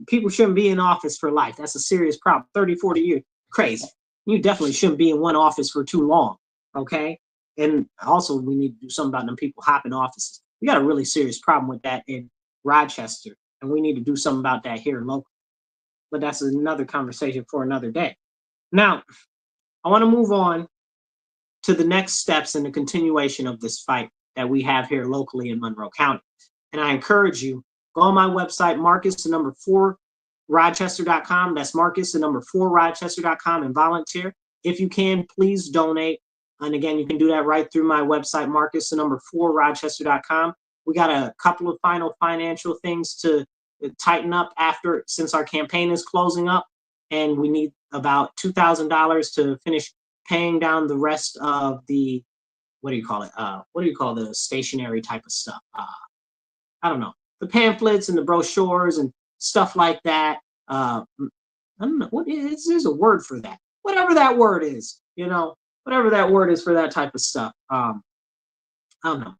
People shouldn't be in office for life. That's a serious problem. 30, 40 years, crazy. You definitely shouldn't be in one office for too long, okay? And also, we need to do something about them people hopping offices. We got a really serious problem with that in Rochester, and we need to do something about that here locally. But that's another conversation for another day. Now, I want to move on to the next steps in the continuation of this fight that we have here locally in Monroe County. And I encourage you, go on my website, Marcus4Rochester.com. That's Marcus4Rochester.com, and volunteer. If you can, please donate. And again, you can do that right through my website, Marcus4Rochester.com. We got a couple of final financial things to tighten up since our campaign is closing up. And we need about $2,000 to finish paying down the rest of the, what do you call the stationary type of stuff? I don't know, the pamphlets and the brochures and stuff like that. I don't know, there's a word for that. Whatever that word is, whatever that word is for that type of stuff. I don't know.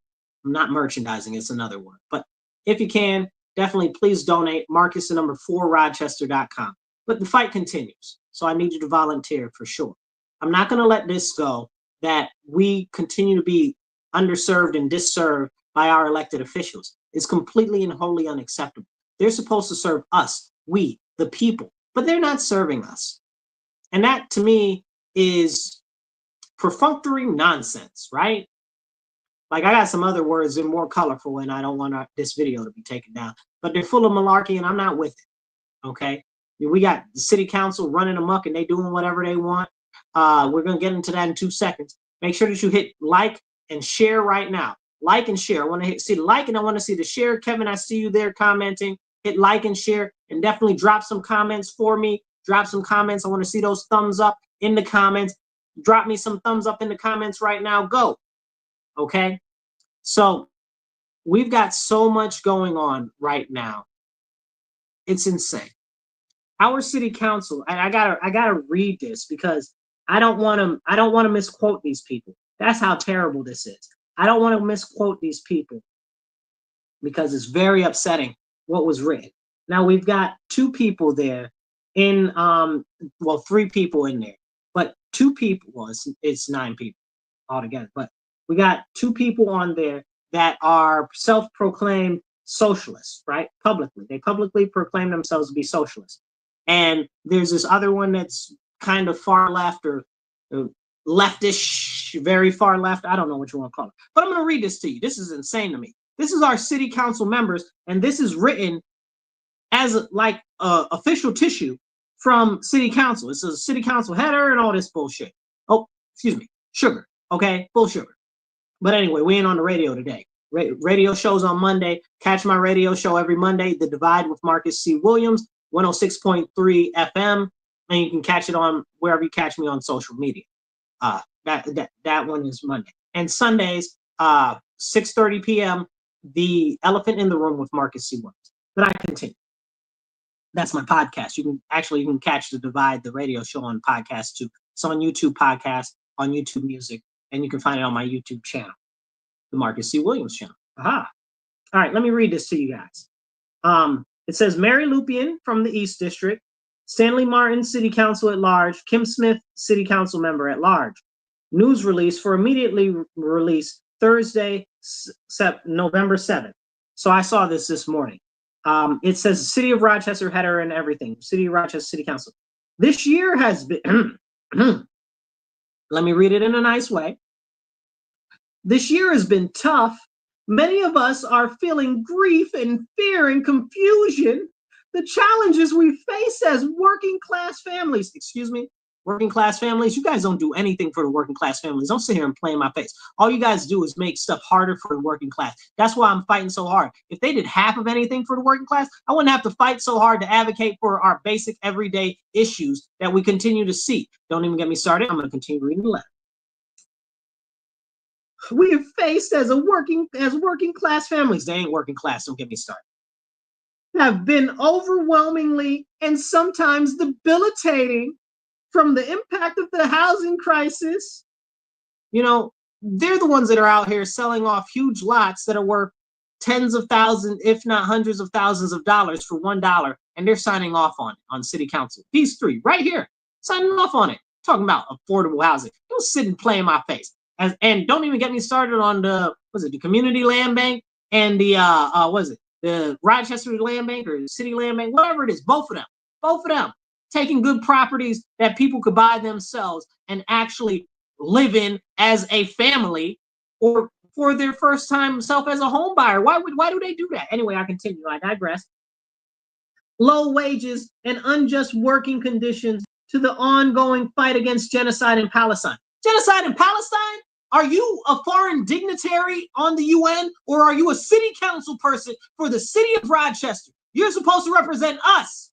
I'm not merchandising, it's another word. But if you can, definitely please donate, Marcus4Rochester.com. But the fight continues, so I need you to volunteer for sure. I'm not going to let this go, that we continue to be underserved and disserved by our elected officials. It's completely and wholly unacceptable. They're supposed to serve us, we, the people, but they're not serving us. And that, to me, is perfunctory nonsense, right? Like, I got some other words that are more colorful, and I don't want this video to be taken down. But they're full of malarkey, and I'm not with it. Okay, we got the city council running amok, and they doing whatever they want. We're gonna get into that in 2 seconds. Make sure that you hit like and share right now. Like and share. I want to see the like, and I want to see the share. Kevin, I see you there commenting. Hit like and share, and definitely drop some comments for me. Drop some comments. I want to see those thumbs up in the comments. Drop me some thumbs up in the comments right now. Go. Okay. So we've got so much going on right now. It's insane. Our city council, and I gotta read this because I don't want to misquote these people. That's how terrible this is. I don't want to misquote these people because it's very upsetting what was written. Now we've got 2 people there in well, 3 people in there, but 2 people, well, it's 9 people altogether, but we got 2 people on there that are self-proclaimed socialists, right? Publicly. They publicly proclaim themselves to be socialists. And there's this other one that's kind of far left or leftish, very far left. I don't know what you want to call it. But I'm going to read this to you. This is insane to me. This is our city council members, and this is written as like official tissue from city council. It's a city council header and all this bullshit. Oh, excuse me. Sugar. Okay? Full sugar. But anyway, we ain't on the radio today. Radio shows on Monday. Catch my radio show every Monday, The Divide with Marcus C. Williams, 106.3 FM. And you can catch it on wherever you catch me on social media. That one is Monday. And Sundays, 6:30 p.m., The Elephant in the Room with Marcus C. Williams. But I continue. That's my podcast. You can catch The Divide, the radio show, on podcast too. It's on YouTube Podcast, on YouTube Music, and you can find it on my YouTube channel, the Marcus C. Williams channel. Aha. All right, let me read this to you guys. It says Mary Lupian from the East District, Stanley Martin, City Council at Large, Kim Smith, City Council Member at Large. News release for immediately release Thursday, November 7th. So I saw this morning. It says City of Rochester header and everything. City of Rochester City Council. This year has been, let me read it in a nice way. This year has been tough. Many of us are feeling grief and fear and confusion. The challenges we face as working class families, working class families, you guys don't do anything for the working class families. Don't sit here and play in my face. All you guys do is make stuff harder for the working class. That's why I'm fighting so hard. If they did half of anything for the working class, I wouldn't have to fight so hard to advocate for our basic everyday issues that we continue to see. Don't even get me started. I'm going to continue reading the letter. We have faced as working class families, they ain't working class, don't get me started, have been overwhelmingly and sometimes debilitating from the impact of the housing crisis. You know, they're the ones that are out here selling off huge lots that are worth tens of thousands, if not hundreds of thousands of dollars for $1, and they're signing off on it on city council. These 3 right here, signing off on it. Talking about affordable housing. Don't sit and play in my face. And don't even get me started on the community land bank and the the Rochester Land Bank or City Land Bank, whatever it is. Both of them taking good properties that people could buy themselves and actually live in as a family, or for their first time self as a home buyer. Why do they do that? Anyway, I continue. I digress. Low wages and unjust working conditions to the ongoing fight against genocide in Palestine. Genocide in Palestine? Are you a foreign dignitary on the UN, or are you a city council person for the city of Rochester? You're supposed to represent us,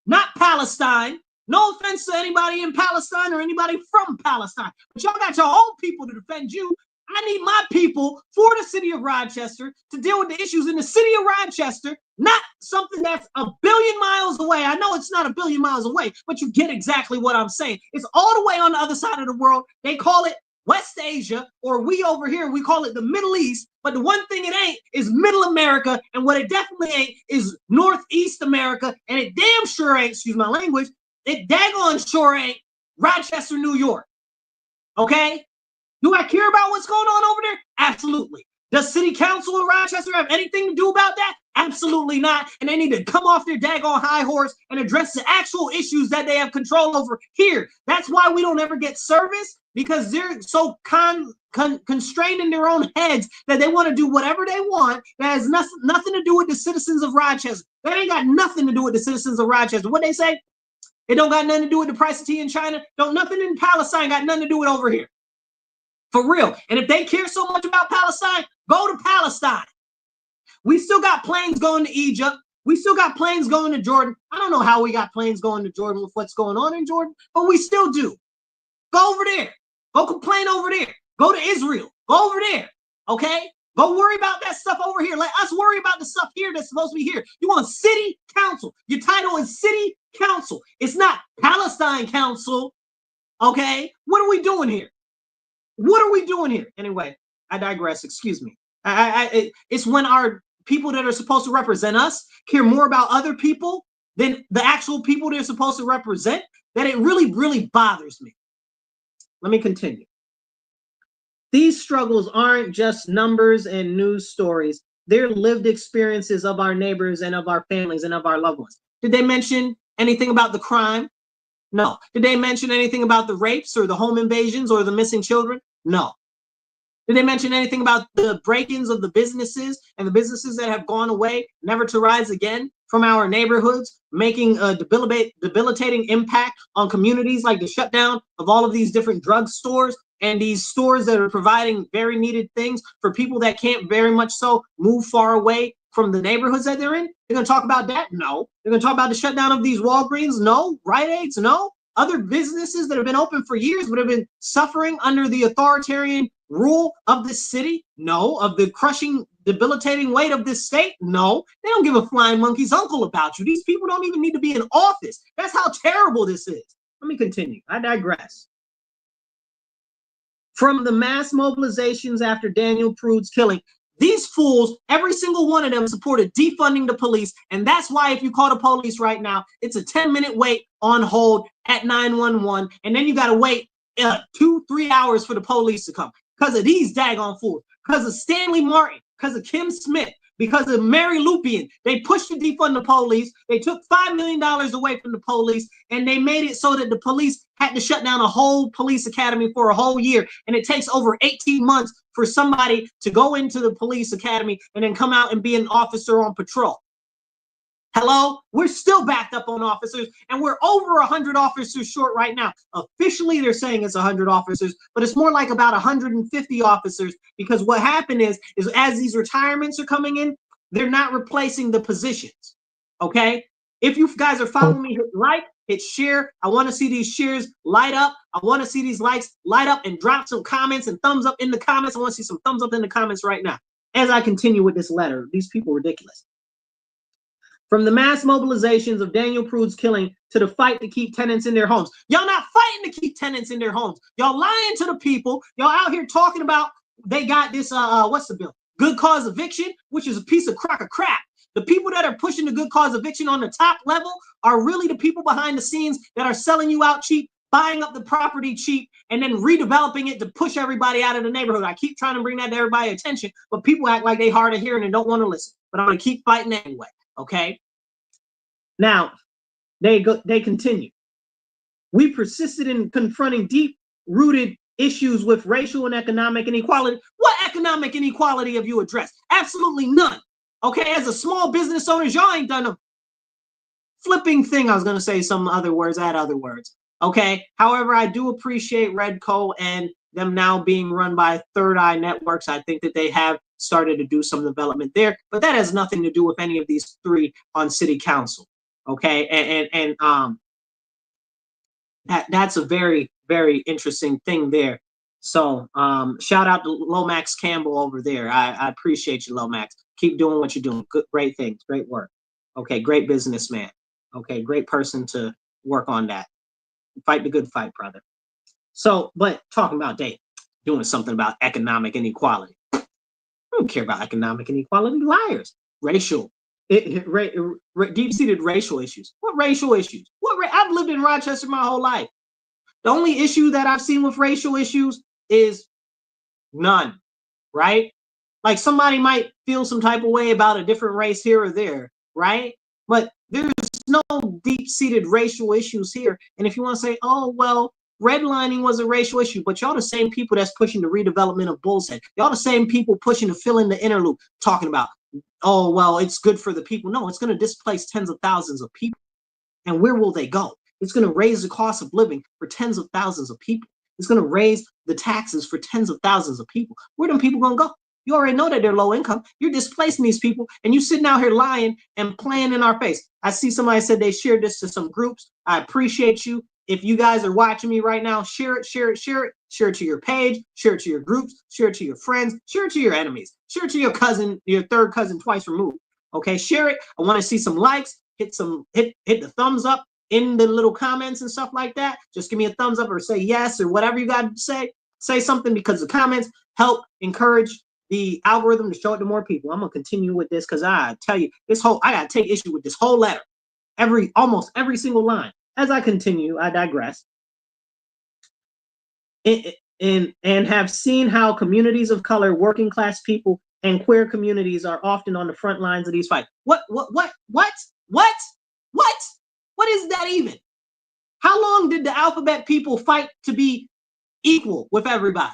not Palestine. No offense to anybody in Palestine or anybody from Palestine, but y'all got your own people to defend you. I need my people for the city of Rochester to deal with the issues in the city of Rochester, not something that's a billion miles away. I know it's not a billion miles away, but you get exactly what I'm saying. It's all the way on the other side of the world. They call it West Asia, or we over here, we call it the Middle East. But the one thing it ain't is Middle America, and what it definitely ain't is Northeast America, and it damn sure ain't, excuse my language, it daggone sure ain't Rochester, New York. Okay? Do I care about what's going on over there? Absolutely. Does City Council of Rochester have anything to do about that? Absolutely not. And they need to come off their daggone high horse and address the actual issues that they have control over here. That's why we don't ever get service. because they're so constrained in their own heads that they want to do whatever they want. That has nothing to do with the citizens of Rochester. That ain't got nothing to do with the citizens of Rochester. What they say? It don't got nothing to do with the price of tea in China. Don't nothing in Palestine got nothing to do with over here. For real. And if they care so much about Palestine, go to Palestine. We still got planes going to Egypt. We still got planes going to Jordan. I don't know how we got planes going to Jordan with what's going on in Jordan, but we still do. Go over there. Go complain over there. Go to Israel. Go over there. Okay? Go worry about that stuff over here. Let us worry about the stuff here that's supposed to be here. You want city council. Your title is city council. It's not Palestine council. Okay? What are we doing here? What are we doing here? Anyway, I digress. Excuse me. It's when our people that are supposed to represent us care more about other people than the actual people they're supposed to represent that it really, really bothers me. Let me continue. These struggles aren't just numbers and news stories. They're lived experiences of our neighbors and of our families and of our loved ones. Did they mention anything about the crime? No. Did they mention anything about the rapes or the home invasions or the missing children? No. Did they mention anything about the break-ins of the businesses and the businesses that have gone away, never to rise again from our neighborhoods, making a debilitating impact on communities, like the shutdown of all of these different drug stores and these stores that are providing very needed things for people that can't very much so move far away from the neighborhoods that they're in? They're going to talk about that? No. They're going to talk about the shutdown of these Walgreens? No. Rite Aids? No. Other businesses that have been open for years but have been suffering under the authoritarian rule of this city? No. Of the crushing, debilitating weight of this state? No. They don't give a flying monkey's uncle about you. These people don't even need to be in office. That's how terrible this is. Let me continue. I digress. From the mass mobilizations after Daniel Prude's killing, these fools, every single one of them supported defunding the police. And that's why if you call the police right now, it's a 10-minute wait on hold at 911. And then you got to wait 2-3 hours for the police to come because of these daggone fools, because of Stanley Martin, because of Kim Smith, because of Mary Lupien. They pushed to defund the police. They took $5 million away from the police, and they made it so that the police had to shut down a whole police academy for a whole year. And it takes over 18 months for somebody to go into the police academy and then come out and be an officer on patrol. Hello? We're still backed up on officers, and we're over 100 officers short right now. Officially, they're saying it's 100 officers, but it's more like about 150 officers, because what happened is as these retirements are coming in, they're not replacing the positions, okay? If you guys are following me, hit like, hit share. I want to see these shares light up. I want to see these likes light up, and drop some comments and thumbs up in the comments. I want to see some thumbs up in the comments right now as I continue with this letter. These people are ridiculous. From the mass mobilizations of Daniel Prude's killing to the fight to keep tenants in their homes. Y'all not fighting to keep tenants in their homes. Y'all lying to the people. Y'all out here talking about they got this, what's the bill? Good cause eviction, which is a piece of crap. The people that are pushing the good cause eviction on the top level are really the people behind the scenes that are selling you out cheap, buying up the property cheap, and then redeveloping it to push everybody out of the neighborhood. I keep trying to bring that to everybody's attention, but people act like they hard of hearing and don't want to listen. But I'm going to keep fighting anyway. Okay. Now, they continue. We persisted in confronting deep-rooted issues with racial and economic inequality. What economic inequality have you addressed? Absolutely none. Okay, as a small business owner, y'all ain't done a flipping thing. I was going to say some other words, add other words. Okay, however, I do appreciate Redco and them now being run by Third Eye Networks. I think that they have started to do some development there, but that has nothing to do with any of these three on city council. Okay, and that's a very, very interesting thing there. So shout out to Lomax Campbell over there. I appreciate you, Lomax. Keep doing what you're doing. Good, great things, great work. Okay, great businessman. Okay, great person to work on that. Fight the good fight, brother. So, but talking about doing something about economic inequality. I don't care about economic inequality. Liars. Racial. Deep-seated racial issues. What racial issues? I've lived in Rochester my whole life. The only issue that I've seen with racial issues is none, right? Like somebody might feel some type of way about a different race here or there, right? But there's no deep-seated racial issues here. And if you want to say, oh, well, redlining was a racial issue, but y'all the same people that's pushing the redevelopment of Bull's Head. Y'all the same people pushing to fill in the inner loop, talking about, oh, well, it's good for the people. No, it's going to displace tens of thousands of people. And where will they go? It's going to raise the cost of living for tens of thousands of people. It's going to raise the taxes for tens of thousands of people. Where them people going to go? You already know that they're low income. You're displacing these people, and you sitting out here lying and playing in our face. I see somebody said they shared this to some groups. I appreciate you. If you guys are watching me right now, share it, share it, share it. Share it to your page, share it to your groups, share it to your friends, share it to your enemies, share it to your cousin, your third cousin twice removed. Okay, share it. I want to see some likes. Hit the thumbs up in the little comments and stuff like that. Just give me a thumbs up or say yes or whatever you got to say. Say something, because the comments help encourage the algorithm to show it to more people. I'm gonna continue with this because I tell you, I gotta take issue with this whole letter. Almost every single line. As I continue, I digress. And have seen how communities of color, working class people, and queer communities are often on the front lines of these fights. What is that even? How long did the alphabet people fight to be equal with everybody?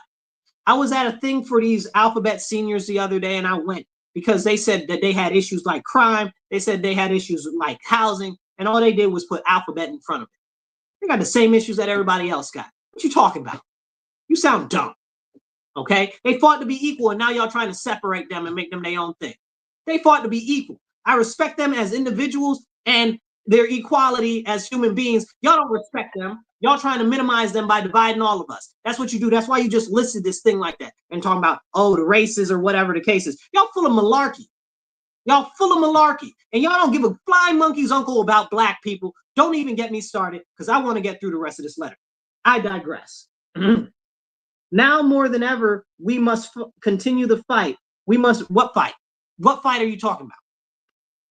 I was at a thing for these alphabet seniors the other day, and I went because they said that they had issues like crime. They said they had issues like housing, and all they did was put alphabet in front of it. They got the same issues that everybody else got. What you talking about? You sound dumb. Okay? They fought to be equal, and now y'all trying to separate them and make them their own thing. They fought to be equal. I respect them as individuals and their equality as human beings. Y'all don't respect them. Y'all trying to minimize them by dividing all of us. That's what you do. That's why you just listed this thing like that and talking about, oh, the races or whatever the case is. Y'all full of malarkey. Y'all full of malarkey. And y'all don't give a flying monkey's uncle about black people. Don't even get me started, because I want to get through the rest of this letter. I digress. Now more than ever, we must continue the fight. What fight? What fight are you talking about?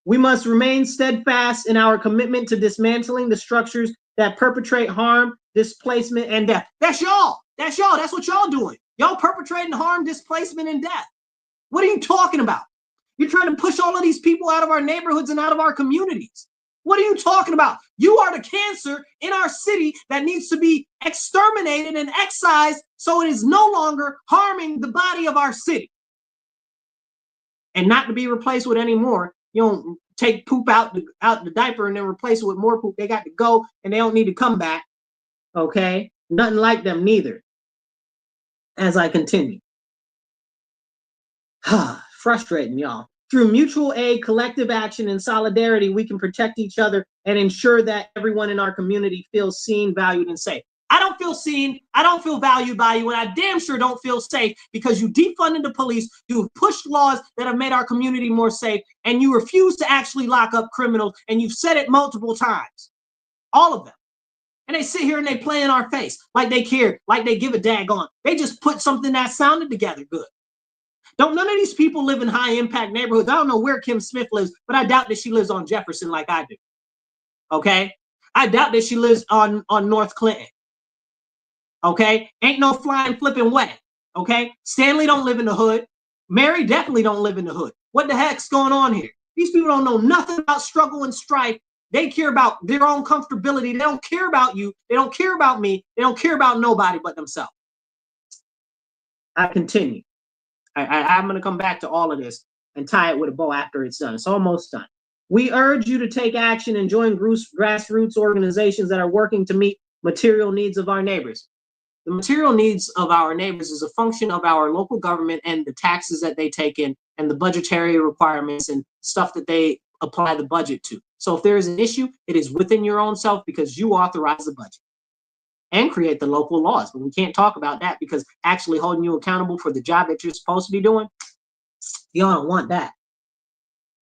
We must remain steadfast in our commitment to dismantling the structures that perpetrate harm, displacement, and death. That's y'all. That's y'all. That's what y'all doing. Y'all perpetrating harm, displacement, and death. What are you talking about? You're trying to push all of these people out of our neighborhoods and out of our communities. What are you talking about? You are the cancer in our city that needs to be exterminated and excised so it is no longer harming the body of our city. And not to be replaced with any more. You don't take poop out the diaper and then replace it with more poop. They got to go, and they don't need to come back. Okay? Nothing like them neither. As I continue. Frustrating, y'all. Through mutual aid, collective action, and solidarity, we can protect each other and ensure that everyone in our community feels seen, valued, and safe. I don't feel seen. I don't feel valued by you, and I damn sure don't feel safe because you defunded the police, you've pushed laws that have made our community more safe, and you refuse to actually lock up criminals, and you've said it multiple times. All of them. And they sit here and they play in our face like they care, like they give a daggone. They just put something that sounded together good. None of these people live in high impact neighborhoods. I don't know where Kim Smith lives, but I doubt that she lives on Jefferson like I do. Okay? I doubt that she lives on North Clinton. Okay? Ain't no flying flipping way. Okay? Stanley don't live in the hood. Mary definitely don't live in the hood. What the heck's going on here? These people don't know nothing about struggle and strife. They care about their own comfortability. They don't care about you. They don't care about me. They don't care about nobody but themselves. I continue. I'm going to come back to all of this and tie it with a bow after it's done. It's almost done. We urge you to take action and join grassroots organizations that are working to meet material needs of our neighbors. The material needs of our neighbors is a function of our local government and the taxes that they take in and the budgetary requirements and stuff that they apply the budget to. So if there is an issue, it is within your own self because you authorize the budget and create the local laws. But we can't talk about that because actually holding you accountable for the job that you're supposed to be doing, y'all don't want that.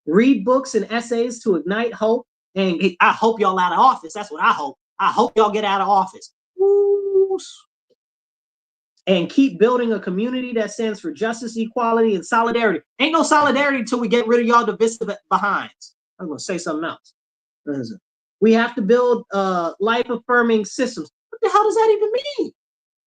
Read books and essays to ignite hope. And I hope y'all out of office. That's what I hope. I hope y'all get out of office. Ooh. And keep building a community that stands for justice, equality, and solidarity. Ain't no solidarity until we get rid of y'all divisive behinds. I'm going to say something else. Listen. We have to build life-affirming systems. What the hell does that even mean?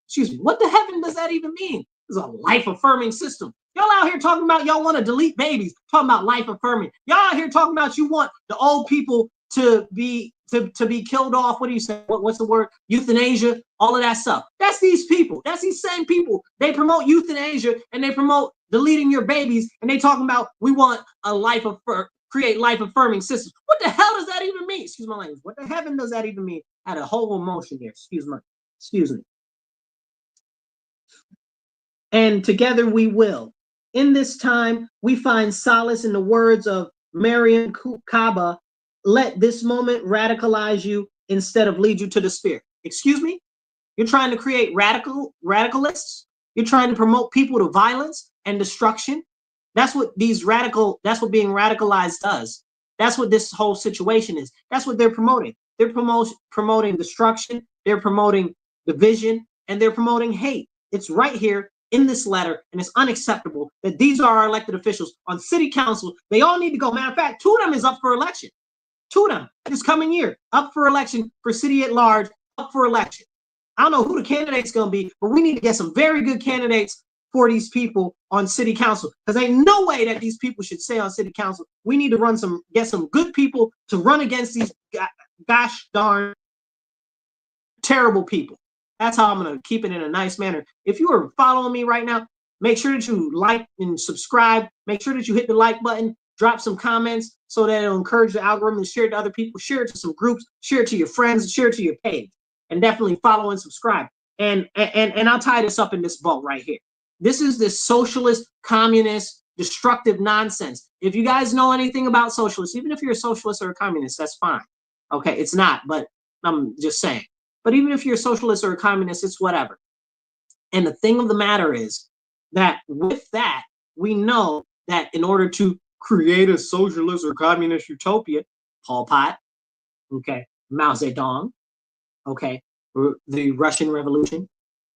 Excuse me. What the heaven does that even mean? It's a life-affirming system. Y'all out here talking about y'all want to delete babies, talking about life-affirming. Y'all out here talking about you want the old people to be killed off. What do you say? What's the word? Euthanasia, all of that stuff. That's these people. That's these same people. They promote euthanasia and they promote deleting your babies, and they talking about we want a create life affirming systems. What the hell does that even mean? Excuse my language. What the heaven does that even mean? I had a whole emotion here. Excuse me. And together we will. In this time, we find solace in the words of Mariam Kaba. Let this moment radicalize you instead of lead you to despair. Excuse me? You're trying to create radicalists? You're trying to promote people to violence and destruction? That's what being radicalized does. That's what this whole situation is. That's what they're promoting. They're promoting destruction, they're promoting division, and they're promoting hate. It's right here in this letter, and it's unacceptable that these are our elected officials on city council. They all need to go. Matter of fact, 2 of them is up for election. 2 of them this coming year, up for election for city at large, up for election. I don't know who the candidate's going to be, but we need to get some very good candidates for these people on city council, because ain't no way that these people should stay on city council. We need to get some good people to run against these gosh darn terrible people. That's how I'm going to keep it in a nice manner. If you are following me right now, make sure that you like and subscribe. Make sure that you hit the like button, drop some comments so that it'll encourage the algorithm to share it to other people, share it to some groups, share it to your friends, share it to your page, and definitely follow and subscribe. And I'll tie this up in this bow right here. This is this socialist, communist, destructive nonsense. If you guys know anything about socialists, even if you're a socialist or a communist, that's fine. Okay, it's not, but I'm just saying. But even if you're a socialist or a communist, it's whatever. And the thing of the matter is that with that, we know that in order to create a socialist or communist utopia, Pol Pot, okay, Mao Zedong, okay, the Russian Revolution,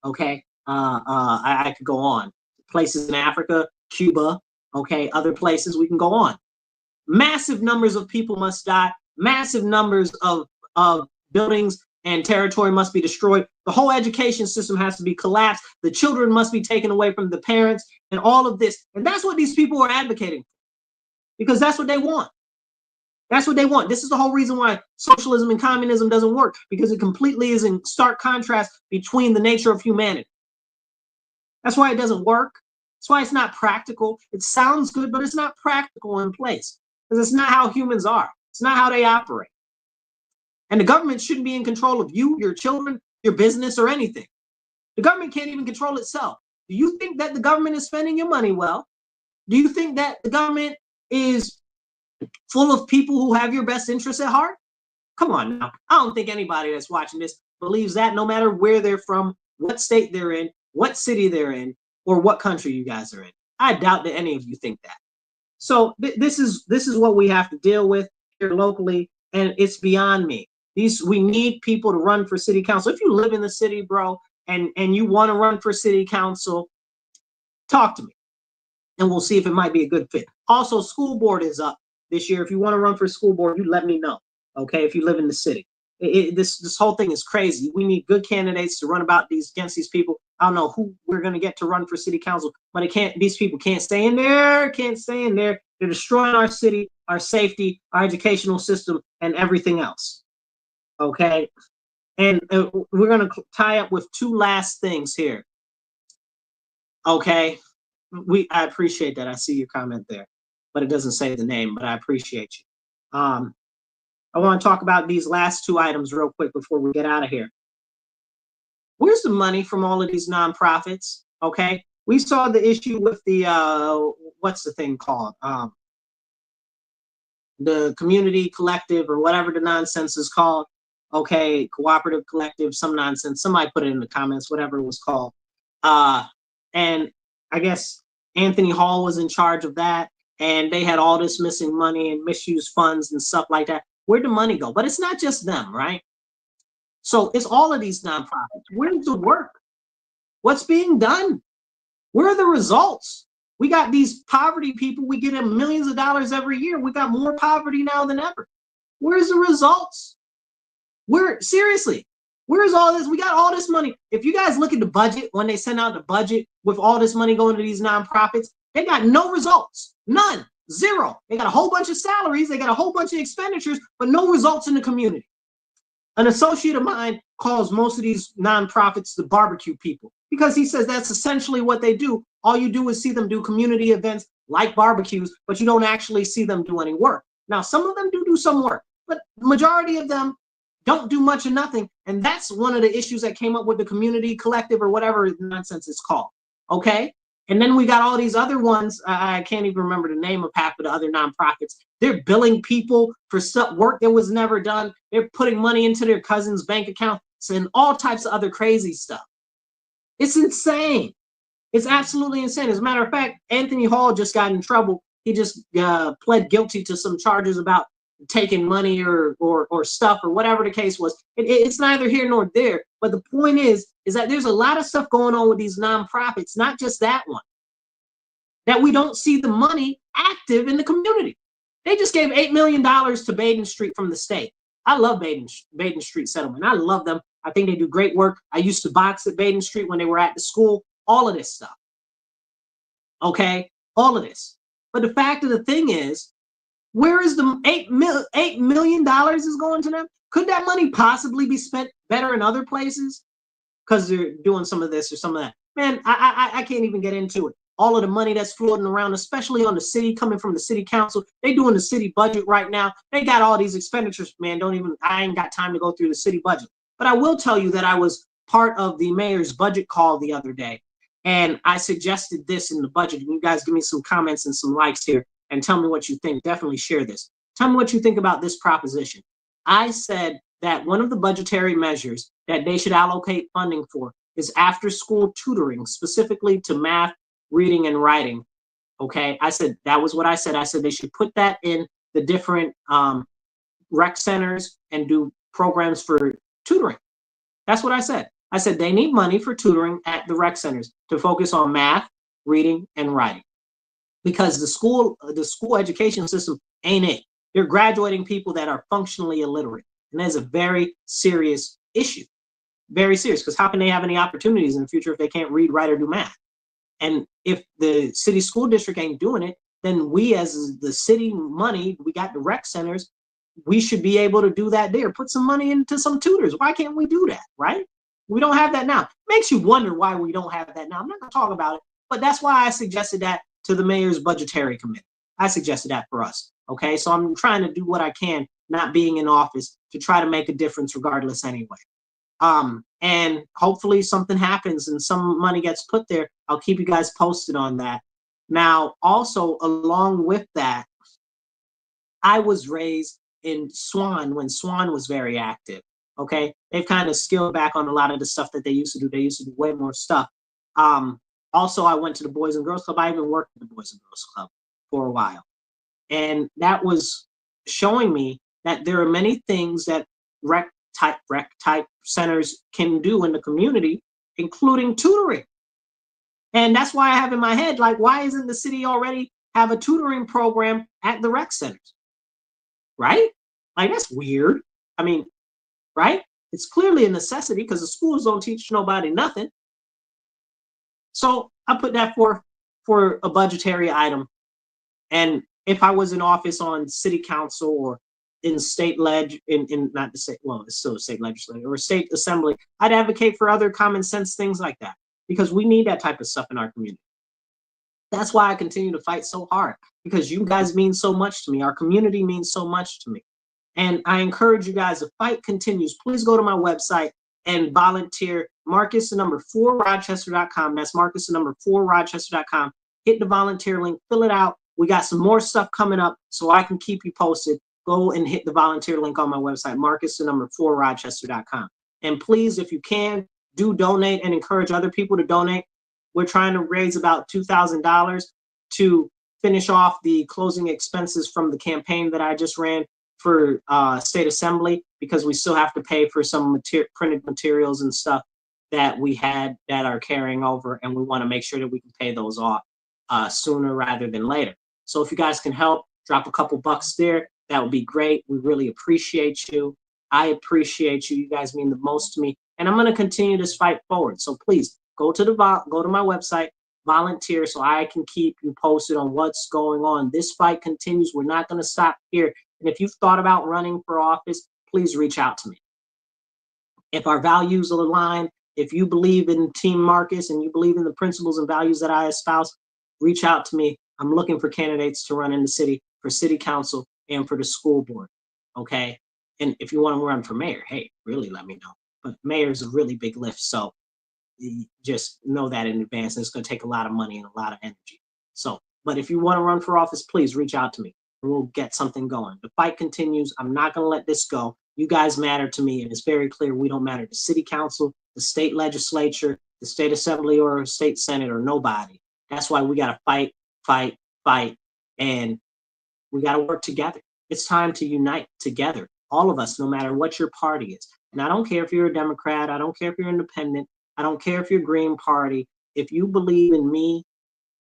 okay, I could go on. Places in Africa, Cuba, okay, other places, we can go on. Massive numbers of people must die. Massive numbers of buildings and territory must be destroyed. The whole education system has to be collapsed. The children must be taken away from the parents and all of this. And that's what these people are advocating, because that's what they want. That's what they want. This is the whole reason why socialism and communism doesn't work, because it completely is in stark contrast between the nature of humanity. That's why it doesn't work. That's why it's not practical. It sounds good, but it's not practical in place, because it's not how humans are. It's not how they operate. And the government shouldn't be in control of you, your children, your business, or anything. The government can't even control itself. Do you think that the government is spending your money well? Do you think that the government is full of people who have your best interests at heart? Come on now. I don't think anybody that's watching this believes that, no matter where they're from, what state they're in, what city they're in, or what country you guys are in. I doubt that any of you think that. So this is what we have to deal with here locally, and it's beyond me. We need people to run for city council. If you live in the city, bro, and you want to run for city council, talk to me, and we'll see if it might be a good fit. Also, school board is up this year. If you want to run for school board, you let me know, okay, if you live in the city. This whole thing is crazy. We need good candidates to run against these people. I don't know who we're going to get to run for city council, but these people can't stay in there, They're destroying our city, our safety, our educational system, and everything else. Okay, and we're going to tie up with 2 last things here. Okay, I appreciate that. I see your comment there, but it doesn't say the name, but I appreciate you. I want to talk about these last 2 items real quick before we get out of here. Where's the money from all of these nonprofits? Okay, we saw the issue with the what's the thing called? The community collective, or whatever the nonsense is called. Okay, cooperative collective, some nonsense. Somebody put it in the comments, whatever it was called. And I guess Anthony Hall was in charge of that, and they had all this missing money and misused funds and stuff like that. Where'd the money go? But it's not just them, right? So it's all of these nonprofits. Where's the work? What's being done? Where are the results? We got these poverty people. We get them millions of dollars every year. We got more poverty now than ever. Where's the results? Seriously, where's all this? We got all this money. If you guys look at the budget, when they send out the budget with all this money going to these nonprofits, they got no results. None. Zero. They got a whole bunch of salaries, they got a whole bunch of expenditures, but no results in the community. An associate of mine calls most of these nonprofits the barbecue people because he says that's essentially what they do. All you do is see them do community events like barbecues, but you don't actually see them do any work. Now, some of them do some work, but the majority of them don't do much of nothing. And that's one of the issues that came up with the community collective or whatever nonsense it's called. Okay. And then we got all these other ones. I can't even remember the name of half of the other nonprofits. They're billing people for stuff, work that was never done. They're putting money into their cousin's bank accounts and all types of other crazy stuff. It's insane. It's absolutely insane. As a matter of fact, Anthony Hall just got in trouble. He just pled guilty to some charges about taking money or stuff or whatever the case was. It's neither here nor there. But the point is that there's a lot of stuff going on with these nonprofits, not just that one, that we don't see the money active in the community. They just gave $8 million to Baden Street from the state. I love Baden Street Settlement. I love them. I think they do great work. I used to box at Baden Street when they were at the school. All of this stuff. Okay? All of this. But the fact of the thing is, where is the $8 million is going to them? Could that money possibly be spent better in other places? Because they're doing some of this or some of that. Man, I can't even get into it. All of the money that's floating around, especially on the city, coming from the city council. They doing the city budget right now. They got all these expenditures, man. I ain't got time to go through the city budget. But I will tell you that I was part of the mayor's budget call the other day. And I suggested this in the budget. You guys give me some comments and some likes here and tell me what you think. Definitely share this. Tell me what you think about this proposition. I said that one of the budgetary measures that they should allocate funding for is after-school tutoring, specifically to math, reading, and writing. Okay, I said that was what I said. I said they should put that in the different rec centers and do programs for tutoring. That's what I said. I said they need money for tutoring at the rec centers to focus on math, reading, and writing. Because the school education system ain't it. They're graduating people that are functionally illiterate. And that's a very serious issue. Very serious, because how can they have any opportunities in the future if they can't read, write, or do math? And if the city school district ain't doing it, then we as the city money, we got the rec centers, we should be able to do that there. Put some money into some tutors. Why can't we do that, right? We don't have that now. It makes you wonder why we don't have that now. I'm not going to talk about it, but that's why I suggested that to the mayor's budgetary committee. I suggested that for us, okay? So I'm trying to do what I can, not being in office, to try to make a difference regardless anyway. And hopefully something happens and some money gets put there. I'll keep you guys posted on that. Now, also, along with that, I was raised in Swan when Swan was very active, okay? They've kind of scaled back on a lot of the stuff that they used to do. They used to do way more stuff. Also, I went to the Boys and Girls Club. I even worked at the Boys and Girls Club for a while. And that was showing me that there are many things that rec type centers can do in the community, including tutoring. And that's why I have in my head, like, why isn't the city already have a tutoring program at the rec centers? Right? Like, that's weird. I mean, right? It's clearly a necessity because the schools don't teach nobody nothing. So I put that for a budgetary item. And if I was in office on city council or in state not the state, well, it's still a state legislature or state assembly, I'd advocate for other common sense things like that because we need that type of stuff in our community. That's why I continue to fight so hard, because you guys mean so much to me. Our community means so much to me. And I encourage you guys, the fight continues. Please go to my website and volunteer. Marcus, the number 4rochester.com. That's Marcus, the number 4rochester.com. Hit the volunteer link, fill it out. We got some more stuff coming up so I can keep you posted. Go and hit the volunteer link on my website, Marcus, the number 4rochester.com. And please, if you can, do donate and encourage other people to donate. We're trying to raise about $2,000 to finish off the closing expenses from the campaign that I just ran for state assembly, because we still have to pay for some printed materials and stuff that we had that are carrying over, and we want to make sure that we can pay those off sooner rather than later. So if you guys can help, drop a couple bucks there. That would be great. We really appreciate you. I appreciate you. You guys mean the most to me. And I'm going to continue this fight forward. So please go to my website, Volunteer so I can keep you posted on what's going on. This fight continues. We're not going to stop here. And if you've thought about running for office, please reach out to me. If our values align, if you believe in Team Marcus and you believe in the principles and values that I espouse, reach out to me. I'm looking for candidates to run in the city for city council and for the school board. Okay. And if you want to run for mayor, hey, really let me know. But mayor is a really big lift. So you just know that in advance. And it's going to take a lot of money and a lot of energy. So, but if you want to run for office, please reach out to me and we'll get something going. The fight continues. I'm not going to let this go. You guys matter to me, and it's very clear we don't matter to city council, the state legislature, the state assembly, or state senate, or nobody. That's why we got to fight, fight, fight, and we got to work together. It's time to unite together, all of us, no matter what your party is. And I don't care if you're a Democrat, I don't care if you're independent, I don't care if you're Green Party. If you believe in me,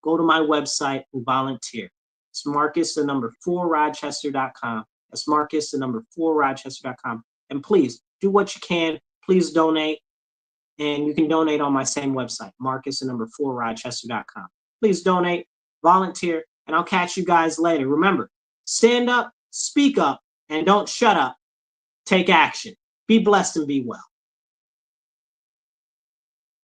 go to my website and volunteer. It's Marcus, the number 4Rochester.com. That's Marcus, the number 4Rochester.com. And please do what you can. Please donate. And you can donate on my same website, Marcus, the number 4Rochester.com. Please donate, volunteer, and I'll catch you guys later. Remember, stand up, speak up, and don't shut up. Take action. Be blessed and be well.